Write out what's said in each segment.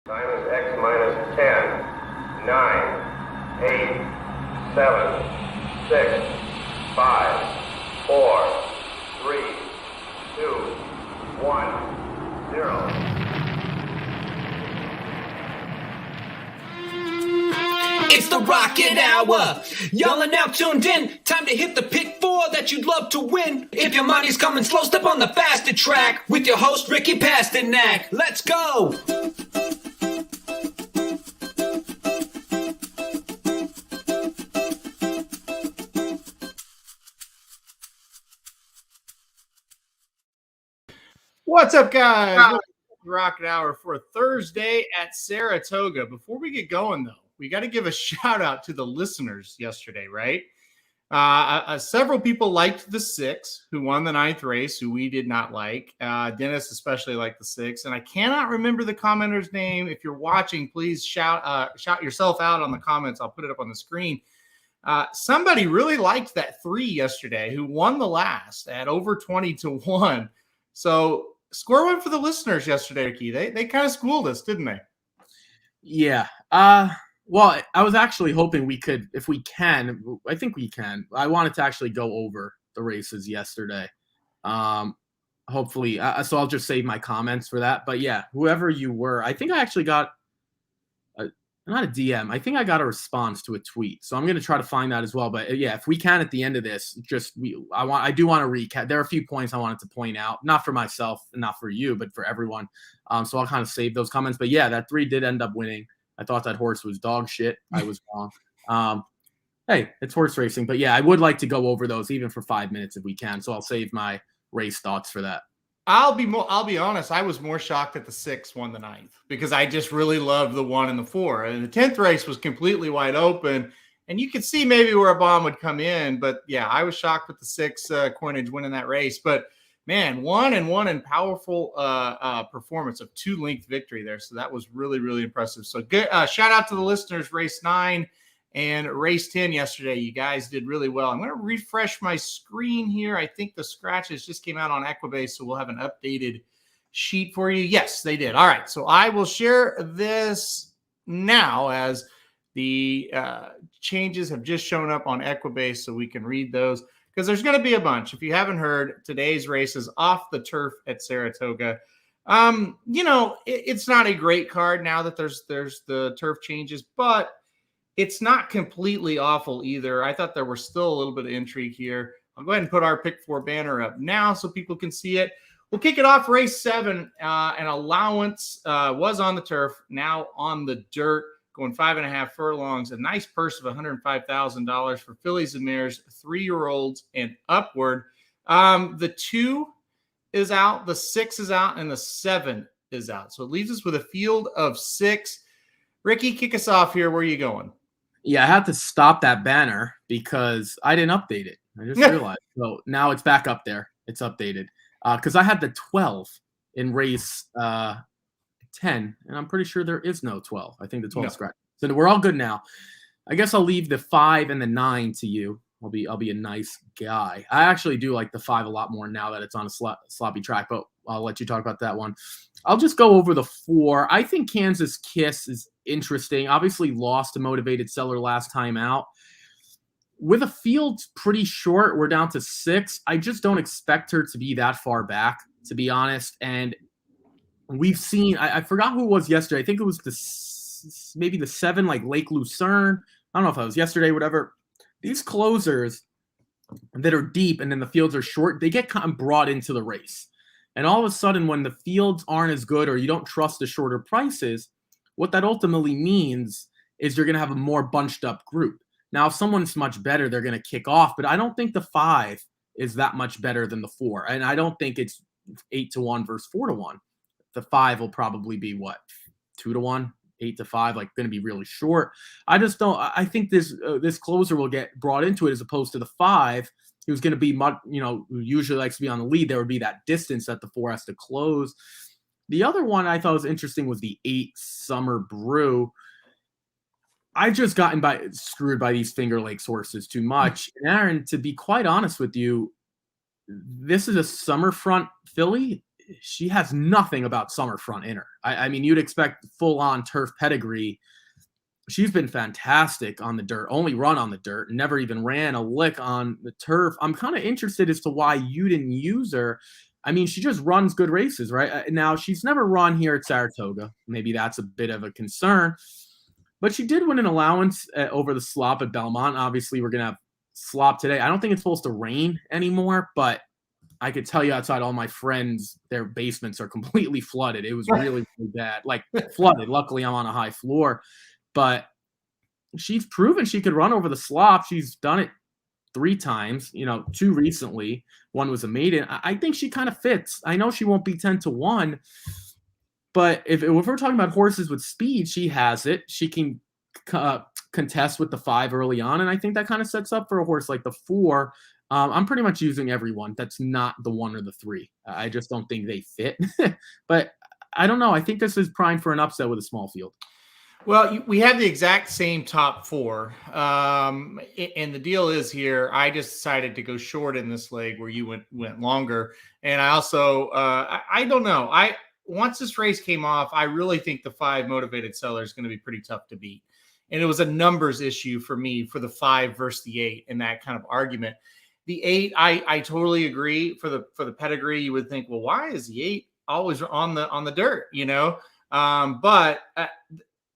Time is X minus 10, 9, 8, 7, 6, 5, 4, 3, 2, 1, 0. It's the Rocket Hour. Y'all are now tuned in. Time to hit the pick four that you'd love to win. If your money's coming slow, step on the faster track with your host, Ricky Pasternak. Let's go. What's up, guys? Welcome to the Rocket Hour for Thursday at Saratoga. Before we get going, though, we got to give a shout out to the listeners yesterday, right? Several people liked the 6, who won the 9th race, who we did not like. Dennis especially liked the 6, and I cannot remember the commenter's name. If you're watching, please shout yourself out on the comments. I'll put it up on the screen. Somebody really liked that 3 yesterday, who won the last at over 20-1. So score one for the listeners yesterday, Ricky. They kind of schooled us, didn't they? Yeah. Well, I was actually hoping we could, if we can, I think we can. I wanted to actually go over the races yesterday. Hopefully, so I'll just save my comments for that. But yeah, whoever you were, I think I actually got not a DM. I think I got a response to a tweet. So I'm going to try to find that as well. But yeah, if we can at the end of this, I do want to recap. There are a few points I wanted to point out, not for myself and not for you, but for everyone. So I'll kind of save those comments. But yeah, that 3 did end up winning. I thought that horse was dog shit. I was wrong. Hey, it's horse racing. But yeah, I would like to go over those even for 5 minutes if we can. So I'll save my race thoughts for that. I'll be honest. I was more shocked that the 6 won the 9th because I just really loved the 1 and the 4. And the 10th race was completely wide open. And you could see maybe where a bomb would come in. But yeah, I was shocked with the 6 coinage winning that race. But man, 1 and powerful performance of 2-length victory there. So that was really, really impressive. So good. Shout out to the listeners, race 9 and race 10 yesterday. You guys did really well. I'm going to refresh my screen here. I think the scratches just came out on Equibase, so we'll have an updated sheet for you. Yes, they did. All right. So I will share this now as the changes have just shown up on Equibase so we can read those. Because there's going to be a bunch. If you haven't heard, today's race is off the turf at Saratoga. It's not a great card now that there's the turf changes, but it's not completely awful either. I thought there was still a little bit of intrigue here. I'll go ahead and put our pick 4 banner up now so people can see it. We'll kick it off race 7. An allowance was on the turf, now on the dirt. Going 5.5 furlongs, a nice purse of $105,000 for fillies and mares, 3-year-olds and upward. The 2 is out, the 6 is out, and the 7 is out. So it leaves us with a field of 6. Ricky, kick us off here. Where are you going? Yeah, I had to stop that banner because I didn't update it. I just realized. So now it's back up there. It's updated. Because I had the 12 in race 10, and I'm pretty sure there is no 12. I think the 12 is scratch. So we're all good now. I guess I'll leave the 5 and the 9 to you. I'll be a nice guy. I actually do like the 5 a lot more now that it's on a sloppy track, but I'll let you talk about that one. I'll just go over the 4. I think Kansas Kiss is interesting. Obviously lost to Motivated Seller last time out. With a field pretty short, we're down to 6. I just don't expect her to be that far back, to be honest. And we've seen, I forgot who it was yesterday. I think it was maybe the 7, like Lake Lucerne. I don't know if it was yesterday, whatever. These closers that are deep and then the fields are short, they get kind of brought into the race. And all of a sudden, when the fields aren't as good or you don't trust the shorter prices, what that ultimately means is you're going to have a more bunched up group. Now, if someone's much better, they're going to kick off. But I don't think the 5 is that much better than the 4. And I don't think it's 8-1 versus 4-1. The 5 will probably be what, 2-1, 8-5, like going to be really short. I just don't. I think this closer will get brought into it as opposed to the 5, who's going to be, who usually likes to be on the lead. There would be that distance that the 4 has to close. The other one I thought was interesting was the 8 Summer Brew. I just gotten screwed by these Finger Lakes horses too much. And Aaron, to be quite honest with you, this is a Summerfront filly. she has nothing about Summerfront in her. I mean, you'd expect full-on turf pedigree. She's been fantastic on the dirt, only run on the dirt, never even ran a lick on the turf. I'm kind of interested as to why you didn't use her. I mean, she just runs good races, right? Now, she's never run here at Saratoga. Maybe that's a bit of a concern. But she did win an allowance over the slop at Belmont. Obviously, we're going to have slop today. I don't think it's supposed to rain anymore, but I could tell you outside all my friends, their basements are completely flooded. It was really, really bad. Like flooded. Luckily, I'm on a high floor. But she's proven she could run over the slop. She's done it 3 times, 2 recently. One was a maiden. I think she kind of fits. I know she won't be 10-1, but if we're talking about horses with speed, she has it. She can contest with the 5 early on, and I think that kind of sets up for a horse like the 4. I'm pretty much using everyone that's not the 1 or the 3. I just don't think they fit. But I don't know. I think this is primed for an upset with a small field. Well, we have the exact same top 4. And the deal is here, I just decided to go short in this leg where you went longer. And I also, I don't know. Once this race came off, I really think the 5 Motivated Seller is going to be pretty tough to beat. And it was a numbers issue for me for the 5 versus the 8 in that kind of argument. The 8, I totally agree. For the pedigree, you would think, well, why is the 8 always on the dirt? But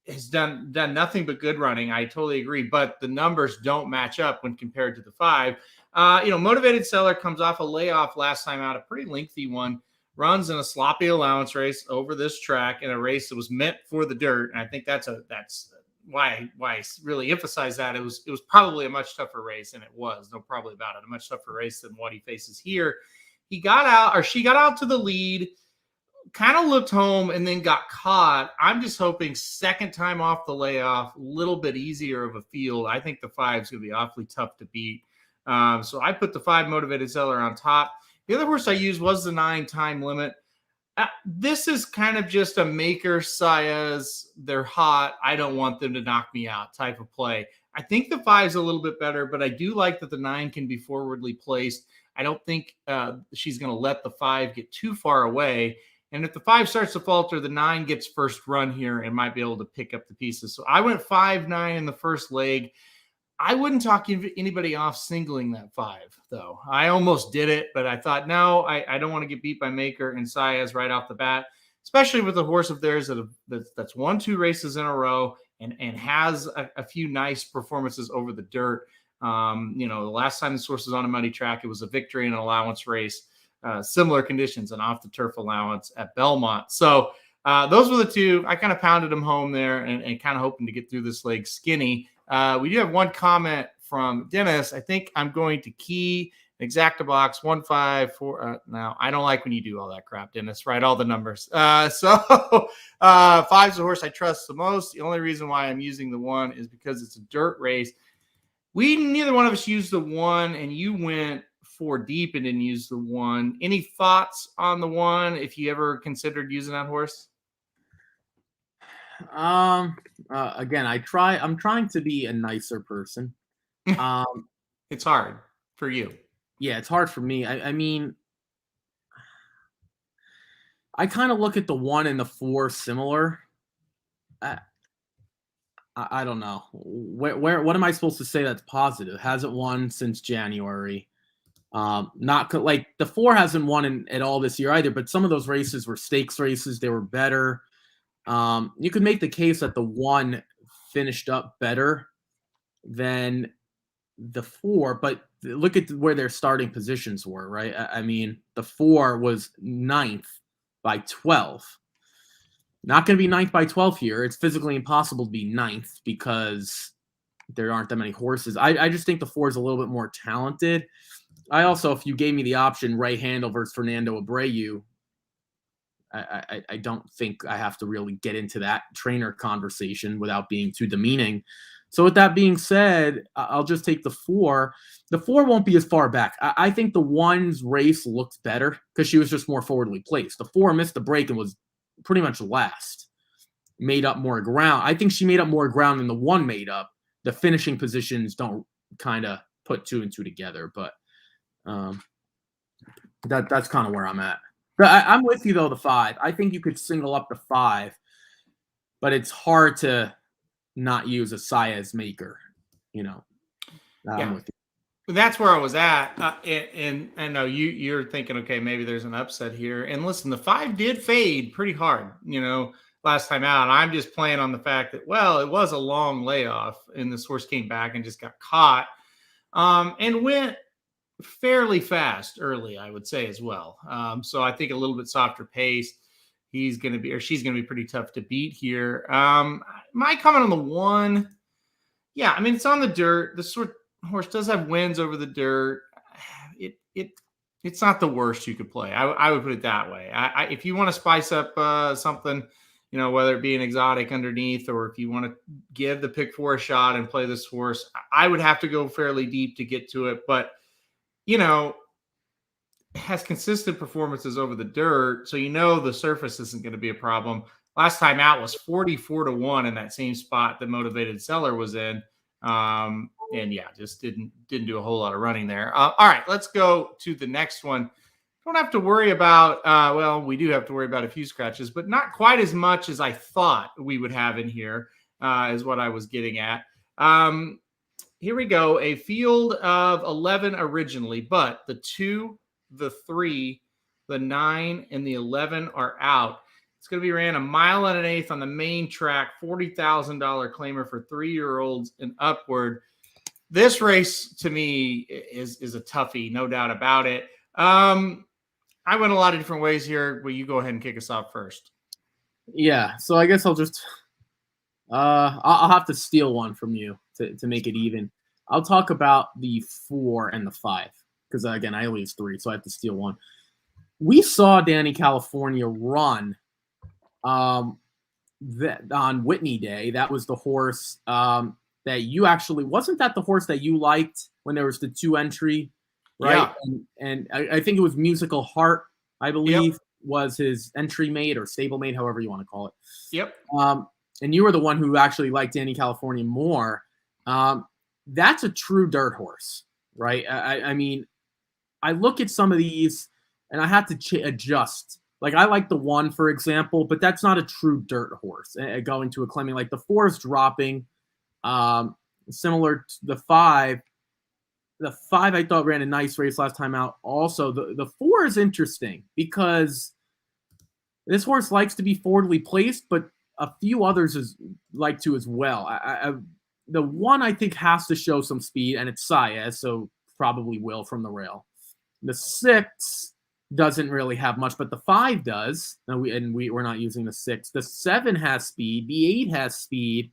has done nothing but good running. I totally agree, but the numbers don't match up when compared to the 5. Motivated Seller comes off a layoff last time out, a pretty lengthy one. Runs in a sloppy allowance race over this track in a race that was meant for the dirt, and I think that's why I really emphasize that. It was probably a much tougher race, and it was, no probably about it, a much tougher race than what he faces here. She got out to the lead, kind of looked home, and then got caught. I'm just hoping second time off the layoff, a little bit easier of a field. I think the 5 is going to be awfully tough to beat. So I put the 5 Motivated Seller on top. The other horse I used was the 9 Time Limit. This is kind of just a Maker Saez. They're hot. I don't want them to knock me out type of play. I think the 5 is a little bit better, but I do like that the 9 can be forwardly placed. I don't think she's going to let the 5 get too far away. And if the 5 starts to falter, the 9 gets first run here and might be able to pick up the pieces. So I went 5-9 in the first leg. I wouldn't talk anybody off singling that 5, though. I almost did it, but I thought, no, I don't want to get beat by Maker and Saez right off the bat, especially with a horse of theirs that's won 2 races in a row and has a few nice performances over the dirt. The last time this horse was on a muddy track, it was a victory in an allowance race. Similar conditions, an off the turf allowance at Belmont. So those were the 2. I kind of pounded them home there and kind of hoping to get through this leg skinny. We do have one comment from Dennis. I think I'm going to key exacta box 154. Now I don't like when you do all that crap, Dennis. Write all the numbers. So 5's the horse I trust the most. The only reason why I'm using the 1 is because it's a dirt race. Neither one of us used the 1, and you went 4 deep and didn't use the 1. Any thoughts on the 1? If you ever considered using that horse? Again, I'm trying to be a nicer person. It's hard for you. Yeah, it's hard for me. I mean, I kind of look at the 1 and the 4 similar. I don't know. What am I supposed to say that's positive? Hasn't won since January. Not like the 4 hasn't won at all this year either, but some of those races were stakes races. They were better. You could make the case that the 1 finished up better than the 4, but look at where their starting positions were, right? I mean, the 4 was 9th by 12. Not going to be 9th by 12 here. It's physically impossible to be 9th because there aren't that many horses. I just think the 4 is a little bit more talented. I also, if you gave me the option, Ray Handel versus Fernando Abreu, I don't think I have to really get into that trainer conversation without being too demeaning. So with that being said, I'll just take the 4. The 4 won't be as far back. I think the 1's race looks better because she was just more forwardly placed. The 4 missed the break and was pretty much last. Made up more ground. I think she made up more ground than the 1 made up. The finishing positions don't kind of put 2 and 2 together, but that's kind of where I'm at. But I'm with you though. The 5. I think you could single up the 5, but it's hard to not use a Saez maker. You know. I'm with you. That's where I was at, and I know you're thinking, okay, maybe there's an upset here. And listen, the 5 did fade pretty hard, last time out. And I'm just playing on the fact that, well, it was a long layoff, and this horse came back and just got caught, and went fairly fast early, I would say as well. So I think a little bit softer pace. She's going to be pretty tough to beat here. My comment on the 1, yeah, I mean, it's on the dirt. The horse does have wins over the dirt. It's not the worst you could play. I would put it that way. If you want to spice up something, whether it be an exotic underneath, or if you want to give the pick 4 a shot and play this horse, I would have to go fairly deep to get to it. But it has consistent performances over the dirt, so the surface isn't going to be a problem. Last time out was 44-1 in that same spot that Motivated Seller was in. And yeah, just didn't do a whole lot of running there. All right, let's go to the next one. Don't have to worry about, well, we do have to worry about a few scratches, but not quite as much as I thought we would have in here, is what I was getting at. Here we go. A field of 11 originally, but the 2, the 3, the 9, and the 11 are out. It's going to be ran 1.125 miles on the main track, $40,000 claimer for 3-year-olds and upward. This race to me is a toughie, no doubt about it. I went a lot of different ways here. Will you go ahead and kick us off first? Yeah, so I guess I'll just I'll have to steal one from you to make it even. I'll talk about the 4 and the 5 because again I only use 3, so I have to steal one. We saw Danny California run on Whitney Day. That was the horse that you actually, wasn't that the horse that you liked when there was the 2 entry, right? Yeah. And I think it was Musical Heart, I believe, was his entry mate or stable mate, however you want to call it. Yep. And you were the one who actually liked Danny California more. That's a true dirt horse, right? I mean, I look at some of these and I have to adjust. Like I like the 1, for example, but that's not a true dirt horse. Going to a claiming like the 4 is dropping. Similar to the 5. The 5 I thought ran a nice race last time out. Also, the 4 is interesting because this horse likes to be forwardly placed, but a few others like to as well. The 1 I think has to show some speed, and it's Saez, so probably will from the rail. The 6 doesn't really have much, but the 5 does. We're not using the 6. The 7 has speed. The 8 has speed.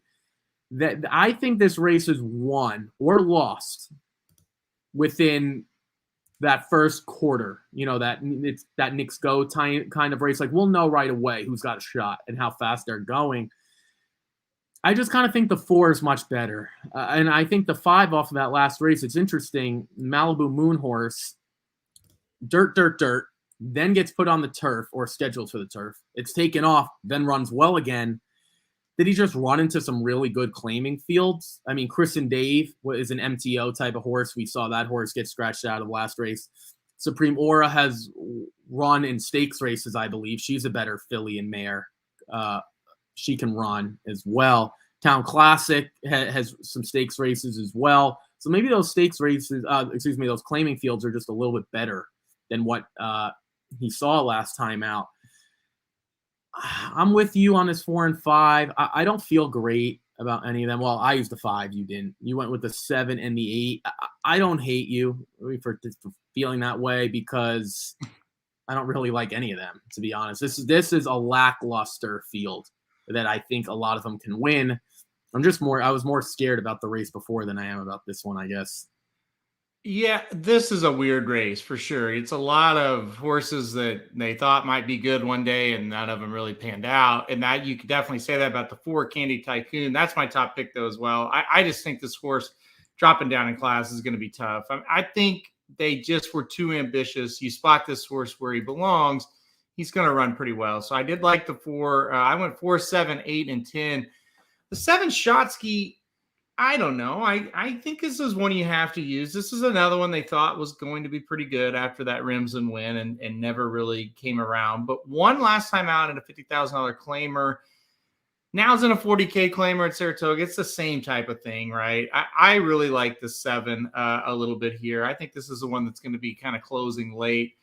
That I think this race is won or lost within that first quarter. That it's that Knicks Go kind of race. Like we'll know right away who's got a shot and how fast they're going. I just kind of think the 4 is much better, and I think the 5 off of that last race. It's interesting. Malibu Moon Horse. Dirt, then gets put on the turf or scheduled for the turf. It's taken off, then runs well again. Did he just run into some really good claiming fields? I mean, Chris and Dave is an MTO type of horse. We saw that horse get scratched out of the last race. Supreme Aura has run in stakes races, I believe. She's a better filly and mare. She can run as well. Town Classic has some stakes races as well. So maybe those stakes races, those claiming fields are just a little bit better than what he saw last time out. I'm with you on this 4 and 5. I don't feel great about any of them. Well, I used the 5. You didn't. You went with the 7 and the 8. I don't hate you for feeling that way because I don't really like any of them, to be honest. This is a lackluster field that I think a lot of them can win. I was more scared about the race before than I am about this one, I guess. Yeah, this is a weird race for sure. It's a lot of horses that they thought might be good one day and none of them really panned out. And that you could definitely say that about the 4 Candy Tycoon. That's my top pick though as well. I just think this horse dropping down in class is going to be tough. I think they just were too ambitious. You spot this horse where he belongs, he's going to run pretty well. So I did like the 4. I went 4, 7, 8, and 10. The 7 Shotsky, I don't know. I think this is one you have to use. This is another one they thought was going to be pretty good after that Rimson win and never really came around. But won last time out in a $50,000 claimer. Now it's in a 40K claimer at Saratoga. It's the same type of thing, right? I really like the 7 a little bit here. I think this is the one that's going to be kind of closing late,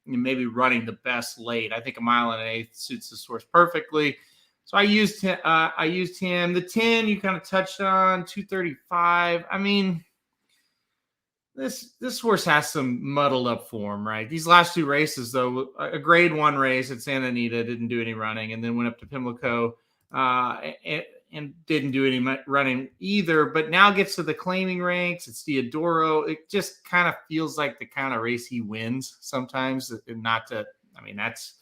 maybe running the best late. I think a mile and an eighth suits this horse perfectly. So I used him. The 10 you kind of touched on, 235. I mean, this horse has some muddled up form, right? These last 2 races, though, a grade 1 race at Santa Anita, didn't do any running, and then went up to Pimlico and didn't do any running either. But now gets to the claiming ranks. It's Diodoro. It just kind of feels like the kind of race he wins sometimes. Not to, I mean, that's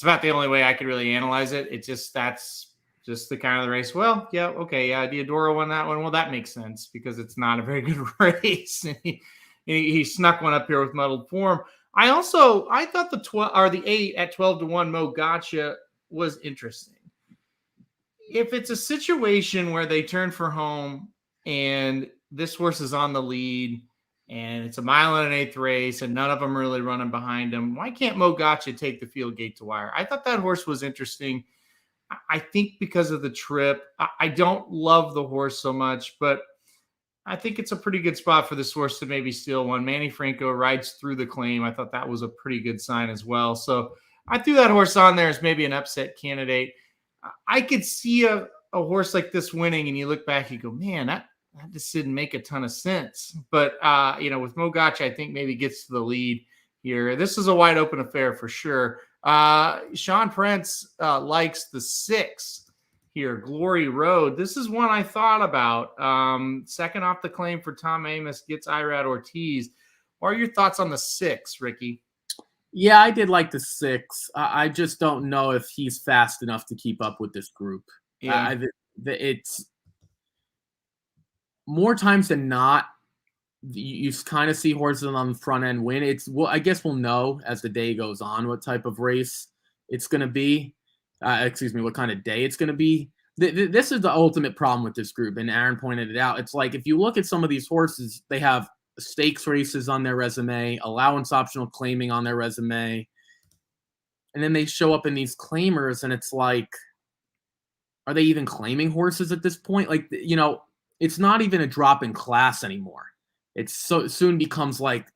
about the only way I could really analyze it. That's just the kind of the race. Well, yeah, okay, yeah, Diodoro won that one. Well, that makes sense because it's not a very good race. he snuck one up here with muddled form. I thought the 12 or the 8 at 12-1 Mo Gotcha was interesting. If it's a situation where they turn for home and this horse is on the lead and it's a mile and an eighth race and none of them really running behind him, why can't Mo Gotcha take the field gate to wire? I thought that horse was interesting. I think because of the trip. I don't love the horse so much, but I think it's a pretty good spot for this horse to maybe steal one. Manny Franco rides through the claim. I thought that was a pretty good sign as well. So I threw that horse on there as maybe an upset candidate. I could see a horse like this winning, and you look back, you go, man, that just didn't make a ton of sense. But, with Mo Gotcha, I think maybe gets to the lead here. This is a wide open affair for sure. Sean Prince likes the 6 here, Glory Road. This is one I thought about. Second off the claim for Tom Amos, gets Irad Ortiz. What are your thoughts on the 6, Ricky? Yeah, I did like the 6. I just don't know if he's fast enough to keep up with this group. Yeah. It's more times than not, you kind of see horses on the front end win. I guess we'll know as the day goes on what type of race it's going to be. What kind of day it's going to be. This is the ultimate problem with this group, and Aaron pointed it out. It's like if you look at some of these horses, they have stakes races on their resume, allowance optional claiming on their resume, and then they show up in these claimers, and it's like, are they even claiming horses at this point? Like, it's not even a drop in class anymore. It soon becomes like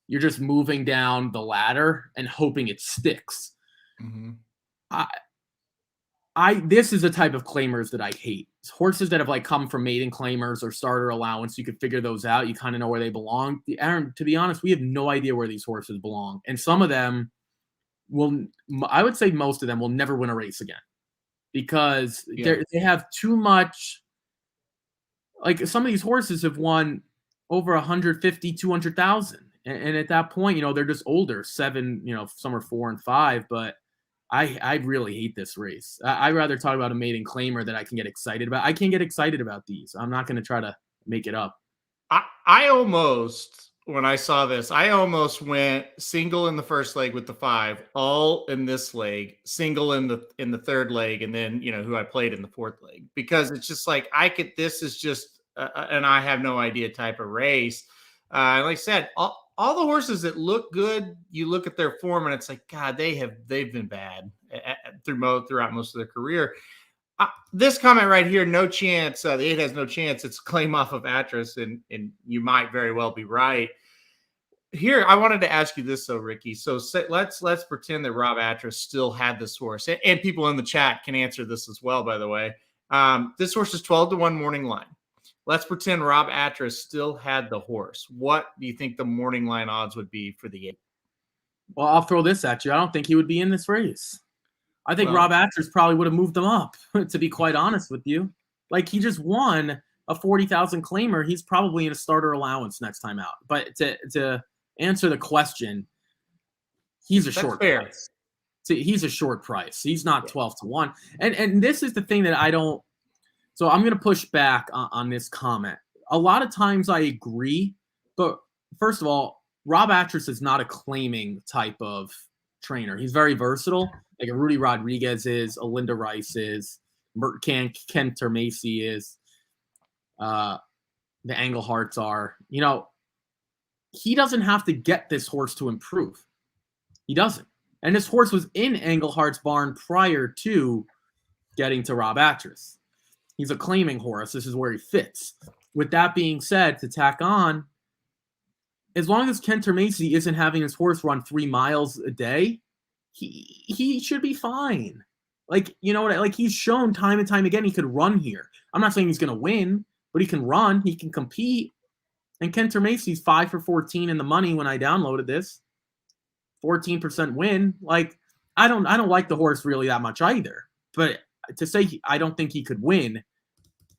you're just moving down the ladder and hoping it sticks. Mm-hmm. This is the type of claimers that I hate. It's horses that have come from maiden claimers or starter allowance. You could figure those out. You kind of know where they belong. Aaron, to be honest, we have no idea where these horses belong. And some of them I would say most of them will never win a race again because they have too much. Like some of these horses have won over 150, 200,000. And at that point, they're just older, 7, some are 4 and 5, but I really hate this race. I'd rather talk about a maiden claimer that I can get excited about. I can't get excited about these. I'm not going to try to make it up. I almost, when I saw this, I almost went single in the first leg with the 5, all in this leg, single in the third leg, and then, who I played in the fourth leg. Because it's just like, this is just an I have no idea type of race. Like I said, all the horses that look good, you look at their form and it's like, God, they've been bad throughout most of their career. This comment right here, no chance. The 8 has no chance. It's a claim off of Atras, and you might very well be right. Here, I wanted to ask you this, though, Ricky. So let's pretend that Rob Atras still had this horse, and people in the chat can answer this as well. By the way, this horse is 12-1 morning line. Let's pretend Rob Atras still had the horse. What do you think the morning line odds would be for the 8? Well, I'll throw this at you. I don't think he would be in this race. I think Rob Atras probably would have moved them up, to be quite honest with you. Like, he just won a 40,000 claimer. He's probably in a starter allowance next time out. But to answer the question, he's a short price. See, he's a short price. He's not 12-1. And this is the thing that I don't. So I'm going to push back on this comment. A lot of times I agree, but first of all, Rob Atras is not a claiming type of trainer. He's very versatile, like a Rudy Rodriguez is, a Linda Rice is, Kent Termacy is. the Engleharts are. You know, he doesn't have to get this horse to improve. He doesn't. And this horse was in Englehart's barn prior to getting to Rob Actress. He's a claiming horse. This is where he fits. With that being said, to tack on, as long as Kenter Macy isn't having his horse run 3 miles a day, he should be fine. Like, you know what? Like, he's shown time and time again he could run here. I'm not saying he's going to win, but he can run. He can compete. And Kenter Macy's 5 for 14 in the money when I downloaded this. 14% win. Like, I don't like the horse really that much either. But to say I don't think he could win,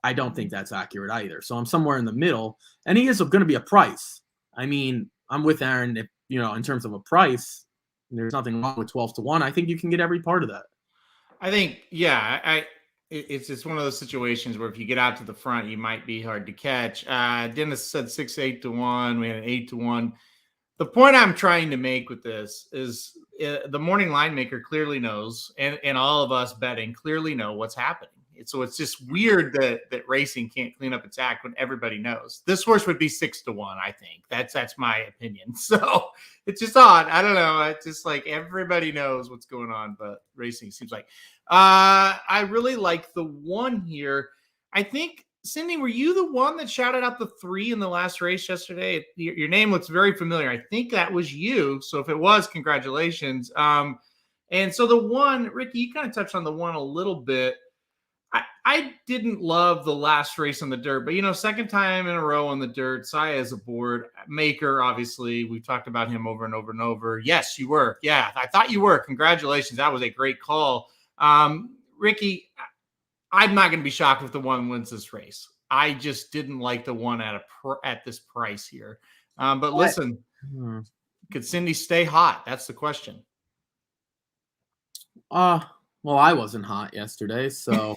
I don't think that's accurate either. So I'm somewhere in the middle. And he is going to be a price. I mean, I'm with Aaron, if, you know, in terms of a price, there's nothing wrong with 12-1. I think you can get every part of that. I think, yeah, it's just one of those situations where if you get out to the front, you might be hard to catch. Dennis said 6-8-1. We had an 8-1. The point I'm trying to make with this is the morning line maker clearly knows, and all of us betting clearly know what's happening. So it's just weird that racing can't clean up its act when everybody knows. This horse would be 6-1, I think. That's my opinion. So it's just odd. I don't know. It's just like everybody knows what's going on, but racing seems like. I really like the one here. I think, Cindy, were you the one that shouted out the 3 in the last race yesterday? Your name looks very familiar. I think that was you. So if it was, congratulations. And so the one, Ricky, you kind of touched on the one a little bit. I didn't love the last race on the dirt, but, you know, second time in a row on the dirt, Saya is a board maker. Obviously, we've talked about him over and over and over. Yes, you were. Yeah, I thought you were. Congratulations. That was a great call. Ricky, I'm not going to be shocked if the one wins this race. I just didn't like the one at this price here. But listen, could Cindy stay hot? That's the question. Well, I wasn't hot yesterday, so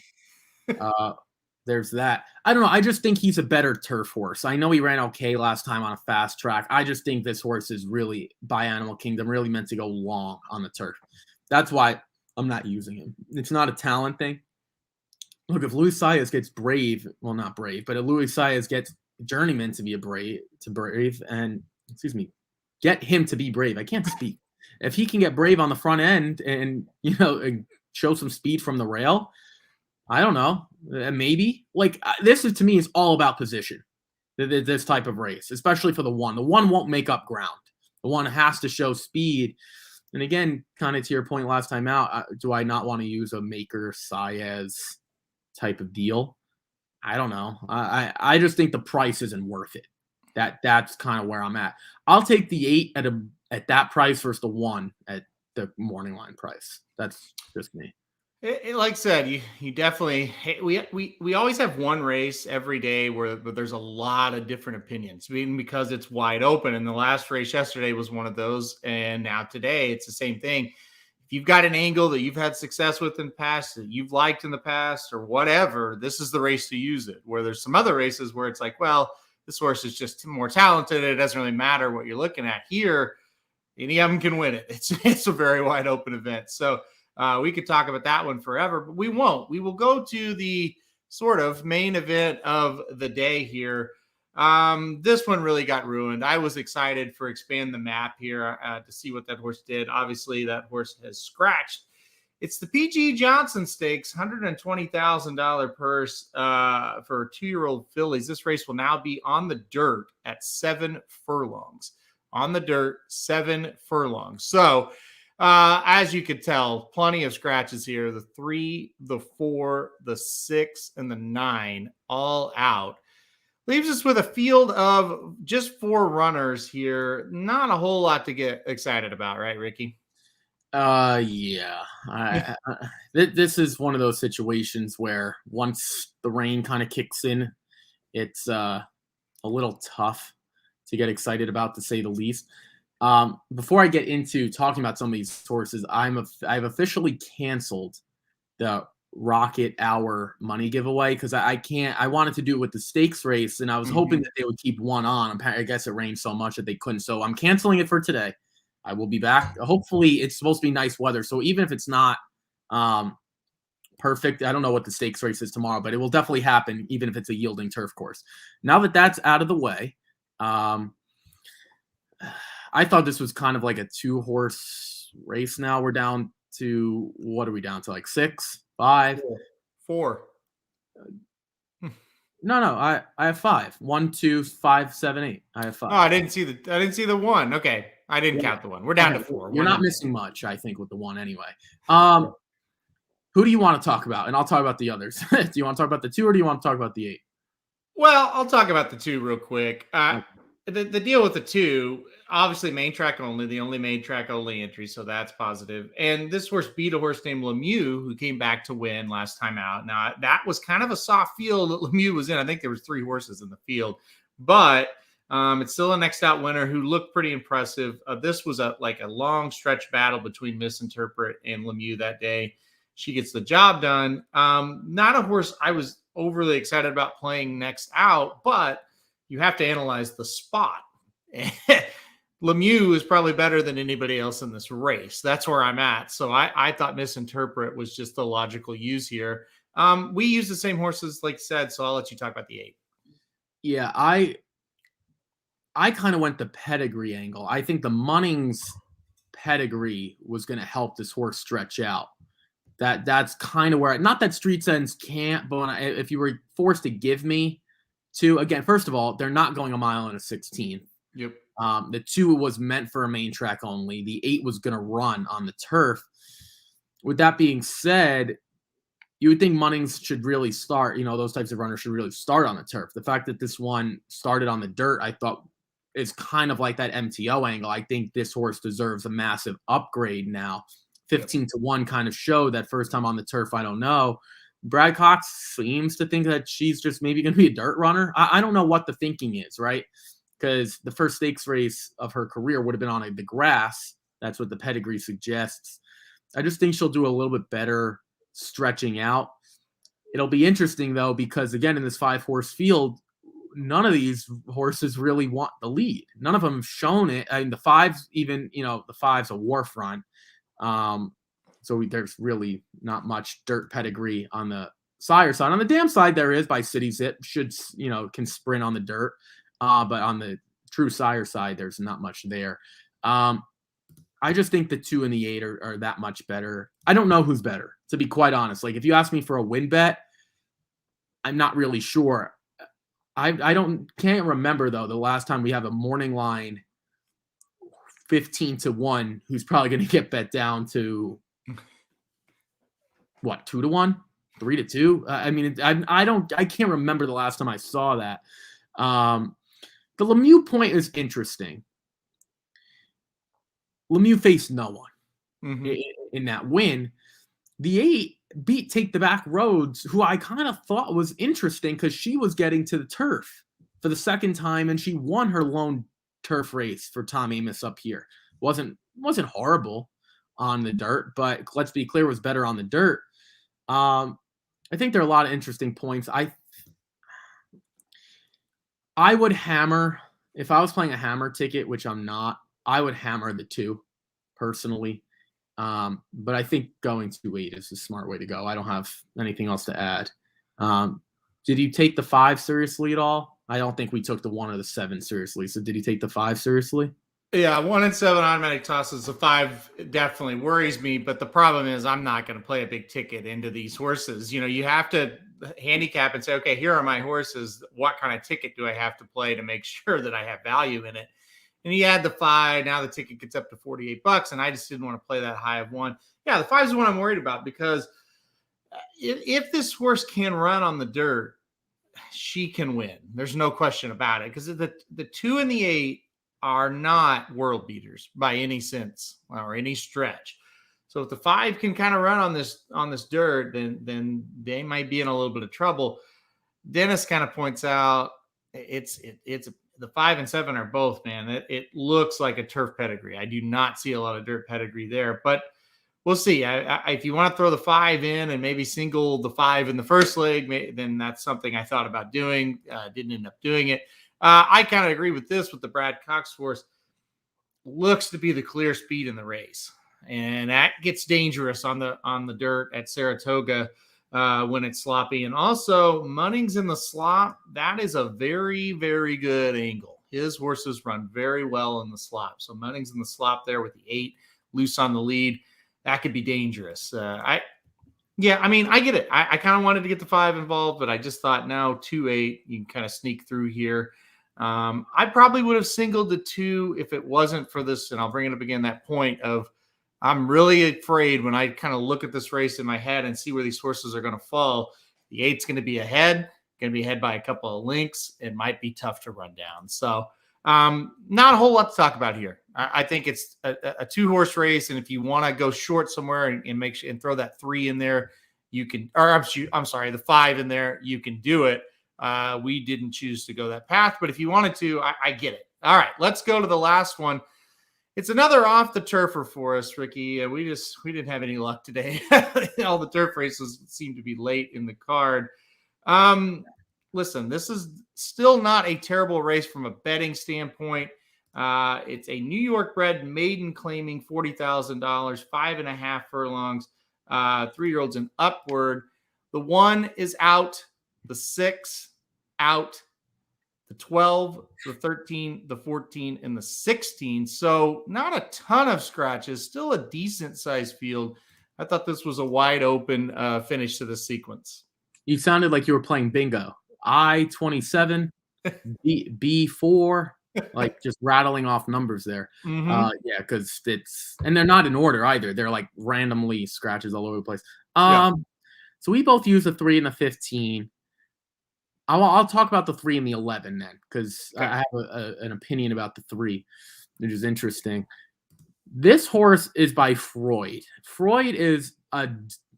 there's that. I don't know. I just think he's a better turf horse. I know he ran okay last time on a fast track. I just think this horse is really, by Animal Kingdom, really meant to go long on the turf. That's why I'm not using him. It's not a talent thing. Look, if Luis Saez gets brave, well, not brave, but if Luis Saez gets Journeyman to be brave, and get him to be brave. I can't speak. If he can get brave on the front end and, you know, and show some speed from the rail, I don't know. Maybe. Like, this is, to me, is all about position. This type of race, especially for the one. The one won't make up ground. The one has to show speed. And again, kind of to your point last time out, do I not want to use a Maker Saez type of deal? I don't know. I just think the price isn't worth it. That's kind of where I'm at. I'll take the 8 at that price versus the 1 at the morning line price. That's just me. Like I said, you definitely, we always have one race every day where there's a lot of different opinions. I mean, because it's wide open, and the last race yesterday was one of those, and now today it's the same thing. If you've got an angle that you've had success with in the past, that you've liked in the past, or whatever, this is the race to use it. Where there's some other races where it's like, well, this horse is just more talented. It doesn't really matter what you're looking at here. Any of them can win it. It's a very wide open event. So we could talk about that one forever, but we won't. We will go to the sort of main event of the day here. This one really got ruined. I was excited for Expand the Map here to see what that horse did. Obviously, that horse has scratched. It's the PG Johnson Stakes, $120,000 purse for 2-year-old fillies. This race will now be on the dirt at 7 furlongs. On the dirt, 7 furlongs. So, as you could tell, plenty of scratches here. The 3, the 4, the 6, and the 9 all out. Leaves us with a field of just 4 runners here. Not a whole lot to get excited about, right, Ricky? Yeah. This is one of those situations where once the rain kind of kicks in, it's a little tough to get excited about, to say the least. Before I get into talking about some of these horses, I've officially canceled the Rocket Hour money giveaway because I wanted to do it with the stakes race, and I was hoping that they would keep one on. I guess it rained so much that they couldn't, so I'm canceling it for today. I will be back. Hopefully, it's supposed to be nice weather, so even if it's not perfect. I don't know what the stakes race is tomorrow, but it will definitely happen, even if it's a yielding turf course. Now that that's out of the way, I thought this was kind of like a 2-horse race. Now we're down to, what are we down to? Like 6, 5, 4. No, I have 5. 1, 2, 5, 7, 8. I have 5. Oh, I didn't see the 1. Okay, I didn't count the 1. We're down to 4. You're not missing much, I think, with the 1 anyway. Who do you want to talk about? And I'll talk about the others. Do you want to talk about the 2, or do you want to talk about the 8? Well, I'll talk about the 2 real quick. The deal with the 2, obviously main track only, the only main track only entry, so that's positive. And this horse beat a horse named Lemieux, who came back to win last time out. Now, that was kind of a soft field that Lemieux was in. I think there was 3 horses in the field, but it's still a next out winner who looked pretty impressive. This was a long stretch battle between Misinterpret and Lemieux that day. She gets the job done. Not a horse I was overly excited about playing next out, but you have to analyze the spot. Lemieux is probably better than anybody else in this race. That's where I'm at. So I thought Misinterpret was just the logical use here. We use the same horses, like you said, so I'll let you talk about the 8. Yeah, I kind of went the pedigree angle. I think the Munnings pedigree was going to help this horse stretch out. That's kind of where, not that Street Sense can't, but if you were forced to give me 2, again, first of all, they're not going a mile and a 16th. Yep. The 2 was meant for a main track only. The 8 was going to run on the turf. With that being said, you would think Munnings should really start, those types of runners should really start on the turf. The fact that this one started on the dirt, I thought, is kind of like that MTO angle. I think this horse deserves a massive upgrade now. 15-1 kind of showed that first time on the turf. I don't know. Brad Cox seems to think that she's just maybe going to be a dirt runner. I don't know what the thinking is, right? Because the first stakes race of her career would have been on the grass. That's what the pedigree suggests. I just think she'll do a little bit better stretching out. It'll be interesting, though, because, again, in this 5-horse field, none of these horses really want the lead. None of them have shown it. I mean, the 5's even, the 5's a wharf run. So there's really not much dirt pedigree on the sire side. On the dam side, there is by City Zip, can sprint on the dirt. But on the true sire side, there's not much there. I just think the 2 and the 8 are that much better. I don't know who's better, to be quite honest. Like, if you ask me for a win bet, I'm not really sure. I can't remember, though, the last time we have a morning line 15-1 who's probably going to get bet down to what, 2-1, 3-2. I mean, I can't remember the last time I saw that. The Lemieux point is interesting. Lemieux faced no one in that win. The 8 beat Take the Back Roads, who I kind of thought was interesting because she was getting to the turf for the second time, and she won her lone turf race for Tom Amoss up here. Wasn't horrible on the dirt, but let's be clear, was better on the dirt. I think there are a lot of interesting points. I would hammer, if I was playing a hammer ticket, which I'm not, I would hammer the 2 personally. But I think going 2-8 is a smart way to go. I don't have anything else to add. Did you take the 5 seriously at all? I don't think we took the 1 or the 7 seriously. So did you take the 5 seriously? Yeah, 1 and 7 automatic tosses. The 5 definitely worries me, but the problem is I'm not going to play a big ticket into these horses. You have to handicap and say, okay, here are my horses. What kind of ticket do I have to play to make sure that I have value in it? And you add the 5, now the ticket gets up to $48, and I just didn't want to play that high of 1. Yeah, the 5 is the one I'm worried about, because if this horse can run on the dirt, she can win. There's no question about it, because the 2 and the 8 are not world beaters by any sense or any stretch. So if the 5 can kind of run on this dirt, then they might be in a little bit of trouble. Dennis kind of points out it's the 5 and 7 are both, man. It looks like a turf pedigree. I do not see a lot of dirt pedigree there, but we'll see. If you want to throw the 5 in and maybe single the 5 in the first leg, then that's something I thought about doing. Didn't end up doing it. I kind of agree with this, with the Brad Cox horse. Looks to be the clear speed in the race, and that gets dangerous on the dirt at Saratoga. when it's sloppy. And also, Munnings in the slop, that is a very, very good angle. His horses run very well in the slop. So Munnings in the slop there with the 8 loose on the lead, that could be dangerous. I get it. I kind of wanted to get the 5 involved, but I just thought now 2-8, you can kind of sneak through here. I probably would have singled the 2 if it wasn't for this, and I'll bring it up again, that point of I'm really afraid when I kind of look at this race in my head and see where these horses are going to fall. The 8's going to be ahead by a couple of lengths. It might be tough to run down. So not a whole lot to talk about here. I think it's a 2-horse race, and if you want to go short somewhere and make sure and throw that 3 in there, you can. Or I'm sorry, the 5 in there, you can do it. We didn't choose to go that path, but if you wanted to, I get it. All right, let's go to the last one. It's another off the turfer for us, Ricky. We didn't have any luck today. All the turf races seem to be late in the card. Listen, this is still not a terrible race from a betting standpoint. It's a New York bred maiden claiming $40,000, 5.5 furlongs, 3-year-olds and upward. The 1 is out, the 6 out, the 12, the 13, the 14, and the 16. So not a ton of scratches, still a decent sized field. I thought this was a wide open finish to the sequence. You sounded like you were playing bingo. I-27, B4, like just rattling off numbers there. Mm-hmm. Yeah, because and they're not in order either. They're like randomly scratches all over the place. So we both use a 3 and a 15. I'll talk about the 3 and the 11 then, because okay. I have an opinion about the 3, which is interesting. This horse is by Freud. Freud is a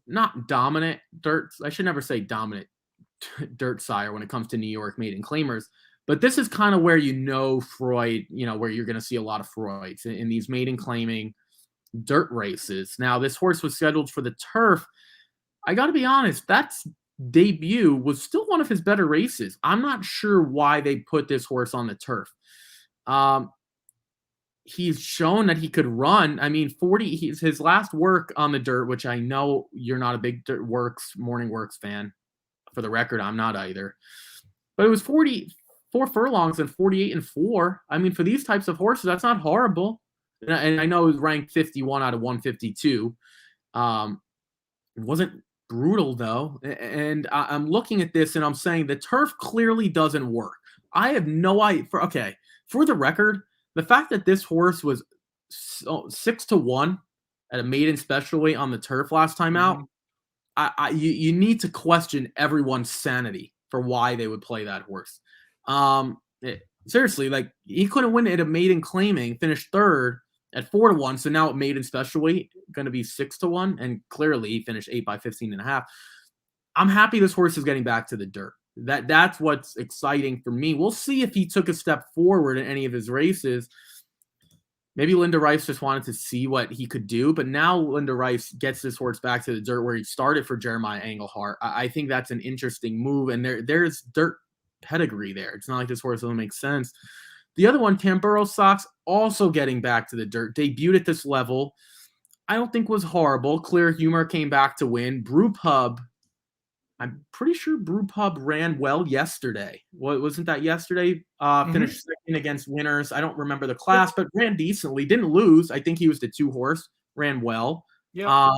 not dominant dirt. I should never say dominant dirt sire when it comes to New York maiden claimers, but this is kind of where Freud, where you're going to see a lot of Freuds in these maiden claiming dirt races. Now, this horse was scheduled for the turf. I got to be honest, that's debut was still one of his better races. I'm not sure why they put this horse on the turf. He's shown that he could run. I mean, his last work on the dirt, which I know you're not a big morning works fan. For the record, I'm not either. But it was 44 furlongs and 48 and 4. I mean, for these types of horses, that's not horrible. And I know it was ranked 51 out of 152. It wasn't brutal though, and I'm looking at this and I'm saying the turf clearly doesn't work. I have no idea. For the record, the fact that this horse was 6-1 at a maiden special weight on the turf last time out, you need to question everyone's sanity for why they would play that horse. Seriously, like he couldn't win at a maiden claiming, finished 3rd at 4-1. So now at maiden special weight, going to be 6-1. And clearly he finished 8 by 15.5. I'm happy this horse is getting back to the dirt. That's what's exciting for me. We'll see if he took a step forward in any of his races. Maybe Linda Rice just wanted to see what he could do, but now Linda Rice gets this horse back to the dirt where he started for Jeremiah Englehart. I think that's an interesting move, and there's dirt pedigree there. It's not like this horse doesn't make sense. The other one, Tamburo Sox, also getting back to the dirt. Debuted at this level. I don't think was horrible. Clear Humor came back to win. Brew Pub, I'm pretty sure Brew Pub ran well yesterday. Wasn't that yesterday? Finished second against winners. I don't remember the class, but ran decently. Didn't lose. I think he was the 2-horse. Ran well. Yeah.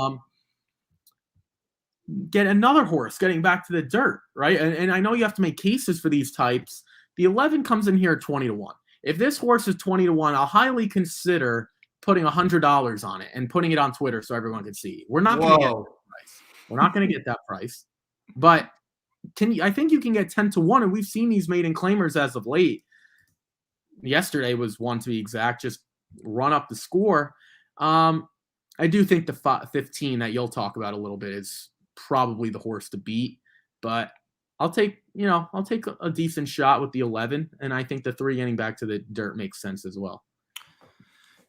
Get another horse getting back to the dirt, right? And I know you have to make cases for these types. The 11 comes in here 20-1. If this horse is 20-1, I'll highly consider putting $100 on it and putting it on Twitter so everyone can see. We're not going to get that price. We're not going to get that price. But I think you can get 10-1, and we've seen these maiden claimers as of late. Yesterday was one to be exact, just run up the score. I do think the 15 that you'll talk about a little bit is probably the horse to beat, but I'll take a decent shot with the 11, and I think the 3 getting back to the dirt makes sense as well.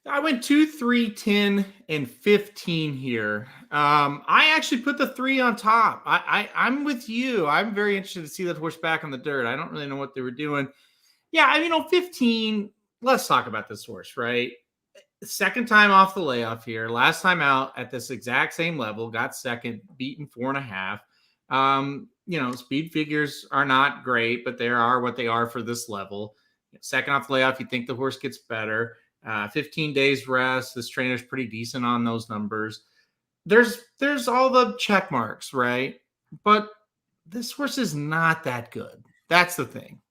I went 2, 3, 10, and 15 here. I actually put the 3 on top. I'm with you. I'm very interested to see that horse back on the dirt. I don't really know what they were doing. Yeah, 15. Let's talk about this horse, right? Second time off the layoff here. Last time out at this exact same level, got second, beaten 4.5. Speed figures are not great, but they are what they are for this level. Second off layoff, you think the horse gets better. 15 days rest. This trainer's pretty decent on those numbers. There's all the check marks, right? But this horse is not that good. That's the thing.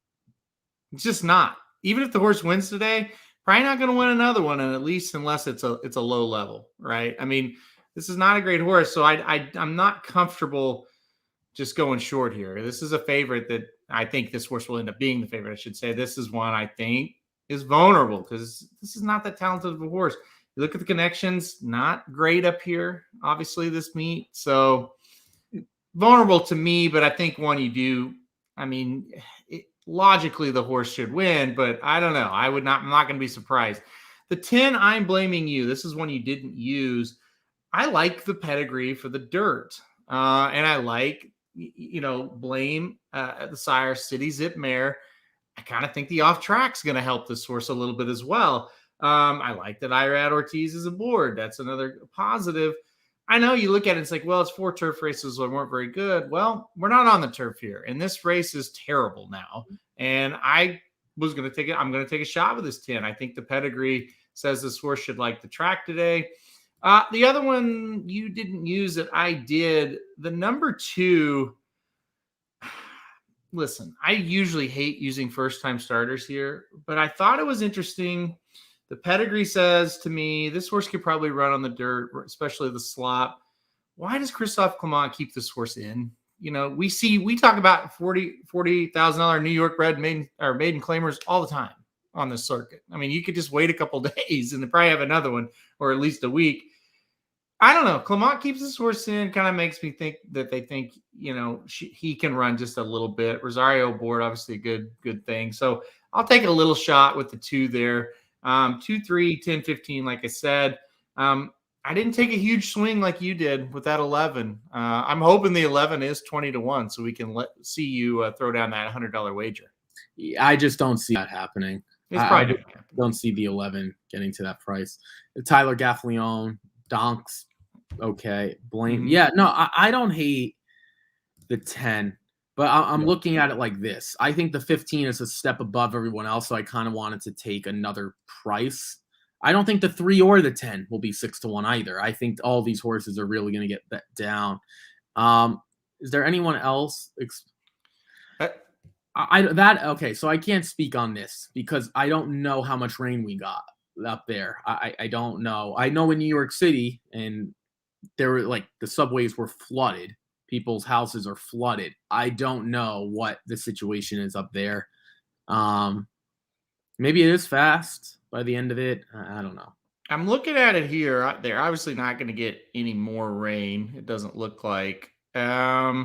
It's just not. Even if the horse wins today, probably not going to win another one, and at least unless it's a low level, right? I mean, this is not a great horse, so I'm not comfortable just going short here. This is a favorite that I think this horse will end up being the favorite. I should say this is one I think is vulnerable because this is not that talented of a horse. You look at the connections, not great up here, obviously, this meet. So vulnerable to me, but I think one you do. I mean, logically, the horse should win, but I don't know. I'm not going to be surprised. The 10, I'm blaming you. This is one you didn't use. I like the pedigree for the dirt. And I like, blame the sire City Zip Mare. I kind of think the off track's going to help this horse a little bit as well. I like that Irad Ortiz is aboard. That's another positive. I know you look at it, it's like, well, it's 4 turf races that weren't very good. Well, we're not on the turf here, and this race is terrible now. And I'm going to take a shot with this 10. I think the pedigree says this horse should like the track today. The other one you didn't use that I did, the number 2. Listen, I usually hate using first-time starters here, but I thought it was interesting. The pedigree says to me, this horse could probably run on the dirt, especially the slop. Why does Christophe Clement keep this horse in? We talk about $40,000 New York bred maiden claimers all the time on this circuit. I mean, you could just wait a couple days and they probably have another one, or at least a week. I don't know. Clement keeps this horse in, kind of makes me think that they think, he can run just a little bit. Rosario board, obviously a good thing. So I'll take a little shot with the 2 there. 2, 3, 10, 15, like I said. I didn't take a huge swing like you did with that 11. I'm hoping the 11 is 20-1 so we can see you throw down that $100 wager. I just don't see that happening. I don't see the 11 getting to that price. Tyler Gaffleon, Donks, okay. Blame. Mm-hmm. Yeah, no, I don't hate the 10. But I'm looking at it like this. I think the 15 is a step above everyone else, so I kind of wanted to take another price. I don't think the 3 or the 10 will be 6-1 either. I think all these horses are really going to get bet down. Is there anyone else? Okay, so I can't speak on this because I don't know how much rain we got up there. I don't know. I know in New York City, and there were the subways were flooded. People's houses are flooded. I don't know what the situation is up there. Maybe it is fast by the end of it. I don't know. I'm looking at it here. They're obviously not going to get any more rain. It doesn't look like. Yeah,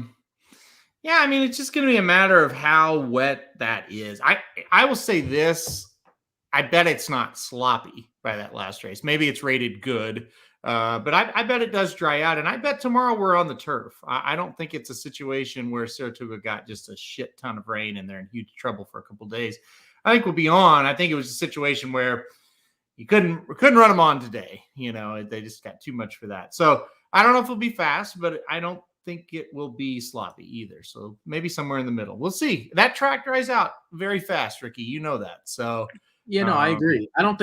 I mean, it's just going to be a matter of how wet that is. I will say this. I bet it's not sloppy by that last race. Maybe it's rated good. But I bet it does dry out, and I bet tomorrow we're on the turf. I don't think it's a situation where Saratoga got just a shit ton of rain and they're in huge trouble for a couple of days. I think we'll be on. I think it was a situation where you couldn't run them on today. They just got too much for that. So I don't know if it'll be fast, but I don't think it will be sloppy either. So maybe somewhere in the middle. We'll see. That track dries out very fast, Ricky. You know that. So yeah, no, I agree. I don't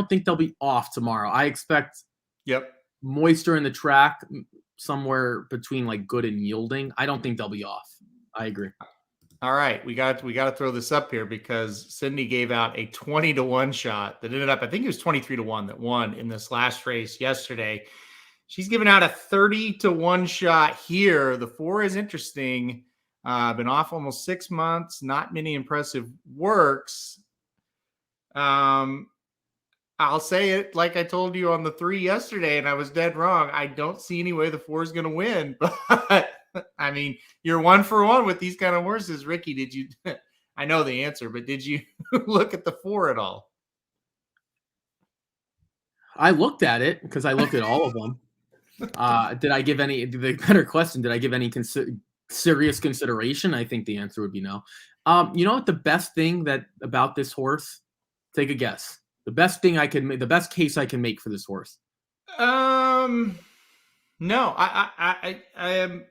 think they'll be off tomorrow. I expect moisture in the track somewhere between good and yielding. I don't think they'll be off. I agree. All right, we got to throw this up here because Sydney gave out a 20-1 shot that ended up, I think it was 23-1 that won in this last race yesterday. She's given out a 30-1 shot here. The 4 is interesting. Been off almost 6 months. Not many impressive works. I'll say it like I told you on the 3 yesterday, and I was dead wrong. I don't see any way the 4 is going to win, but I mean, you're 1 for 1 with these kind of horses. Ricky, did you? I know the answer, but did you look at the 4 at all? I looked at it because I looked at all of them. Did I give any? The better question: did I give any serious consideration? I think the answer would be no. You know what? The best thing about this horse? Take a guess. The best thing I can make, the best case I can make for this horse. No, I am.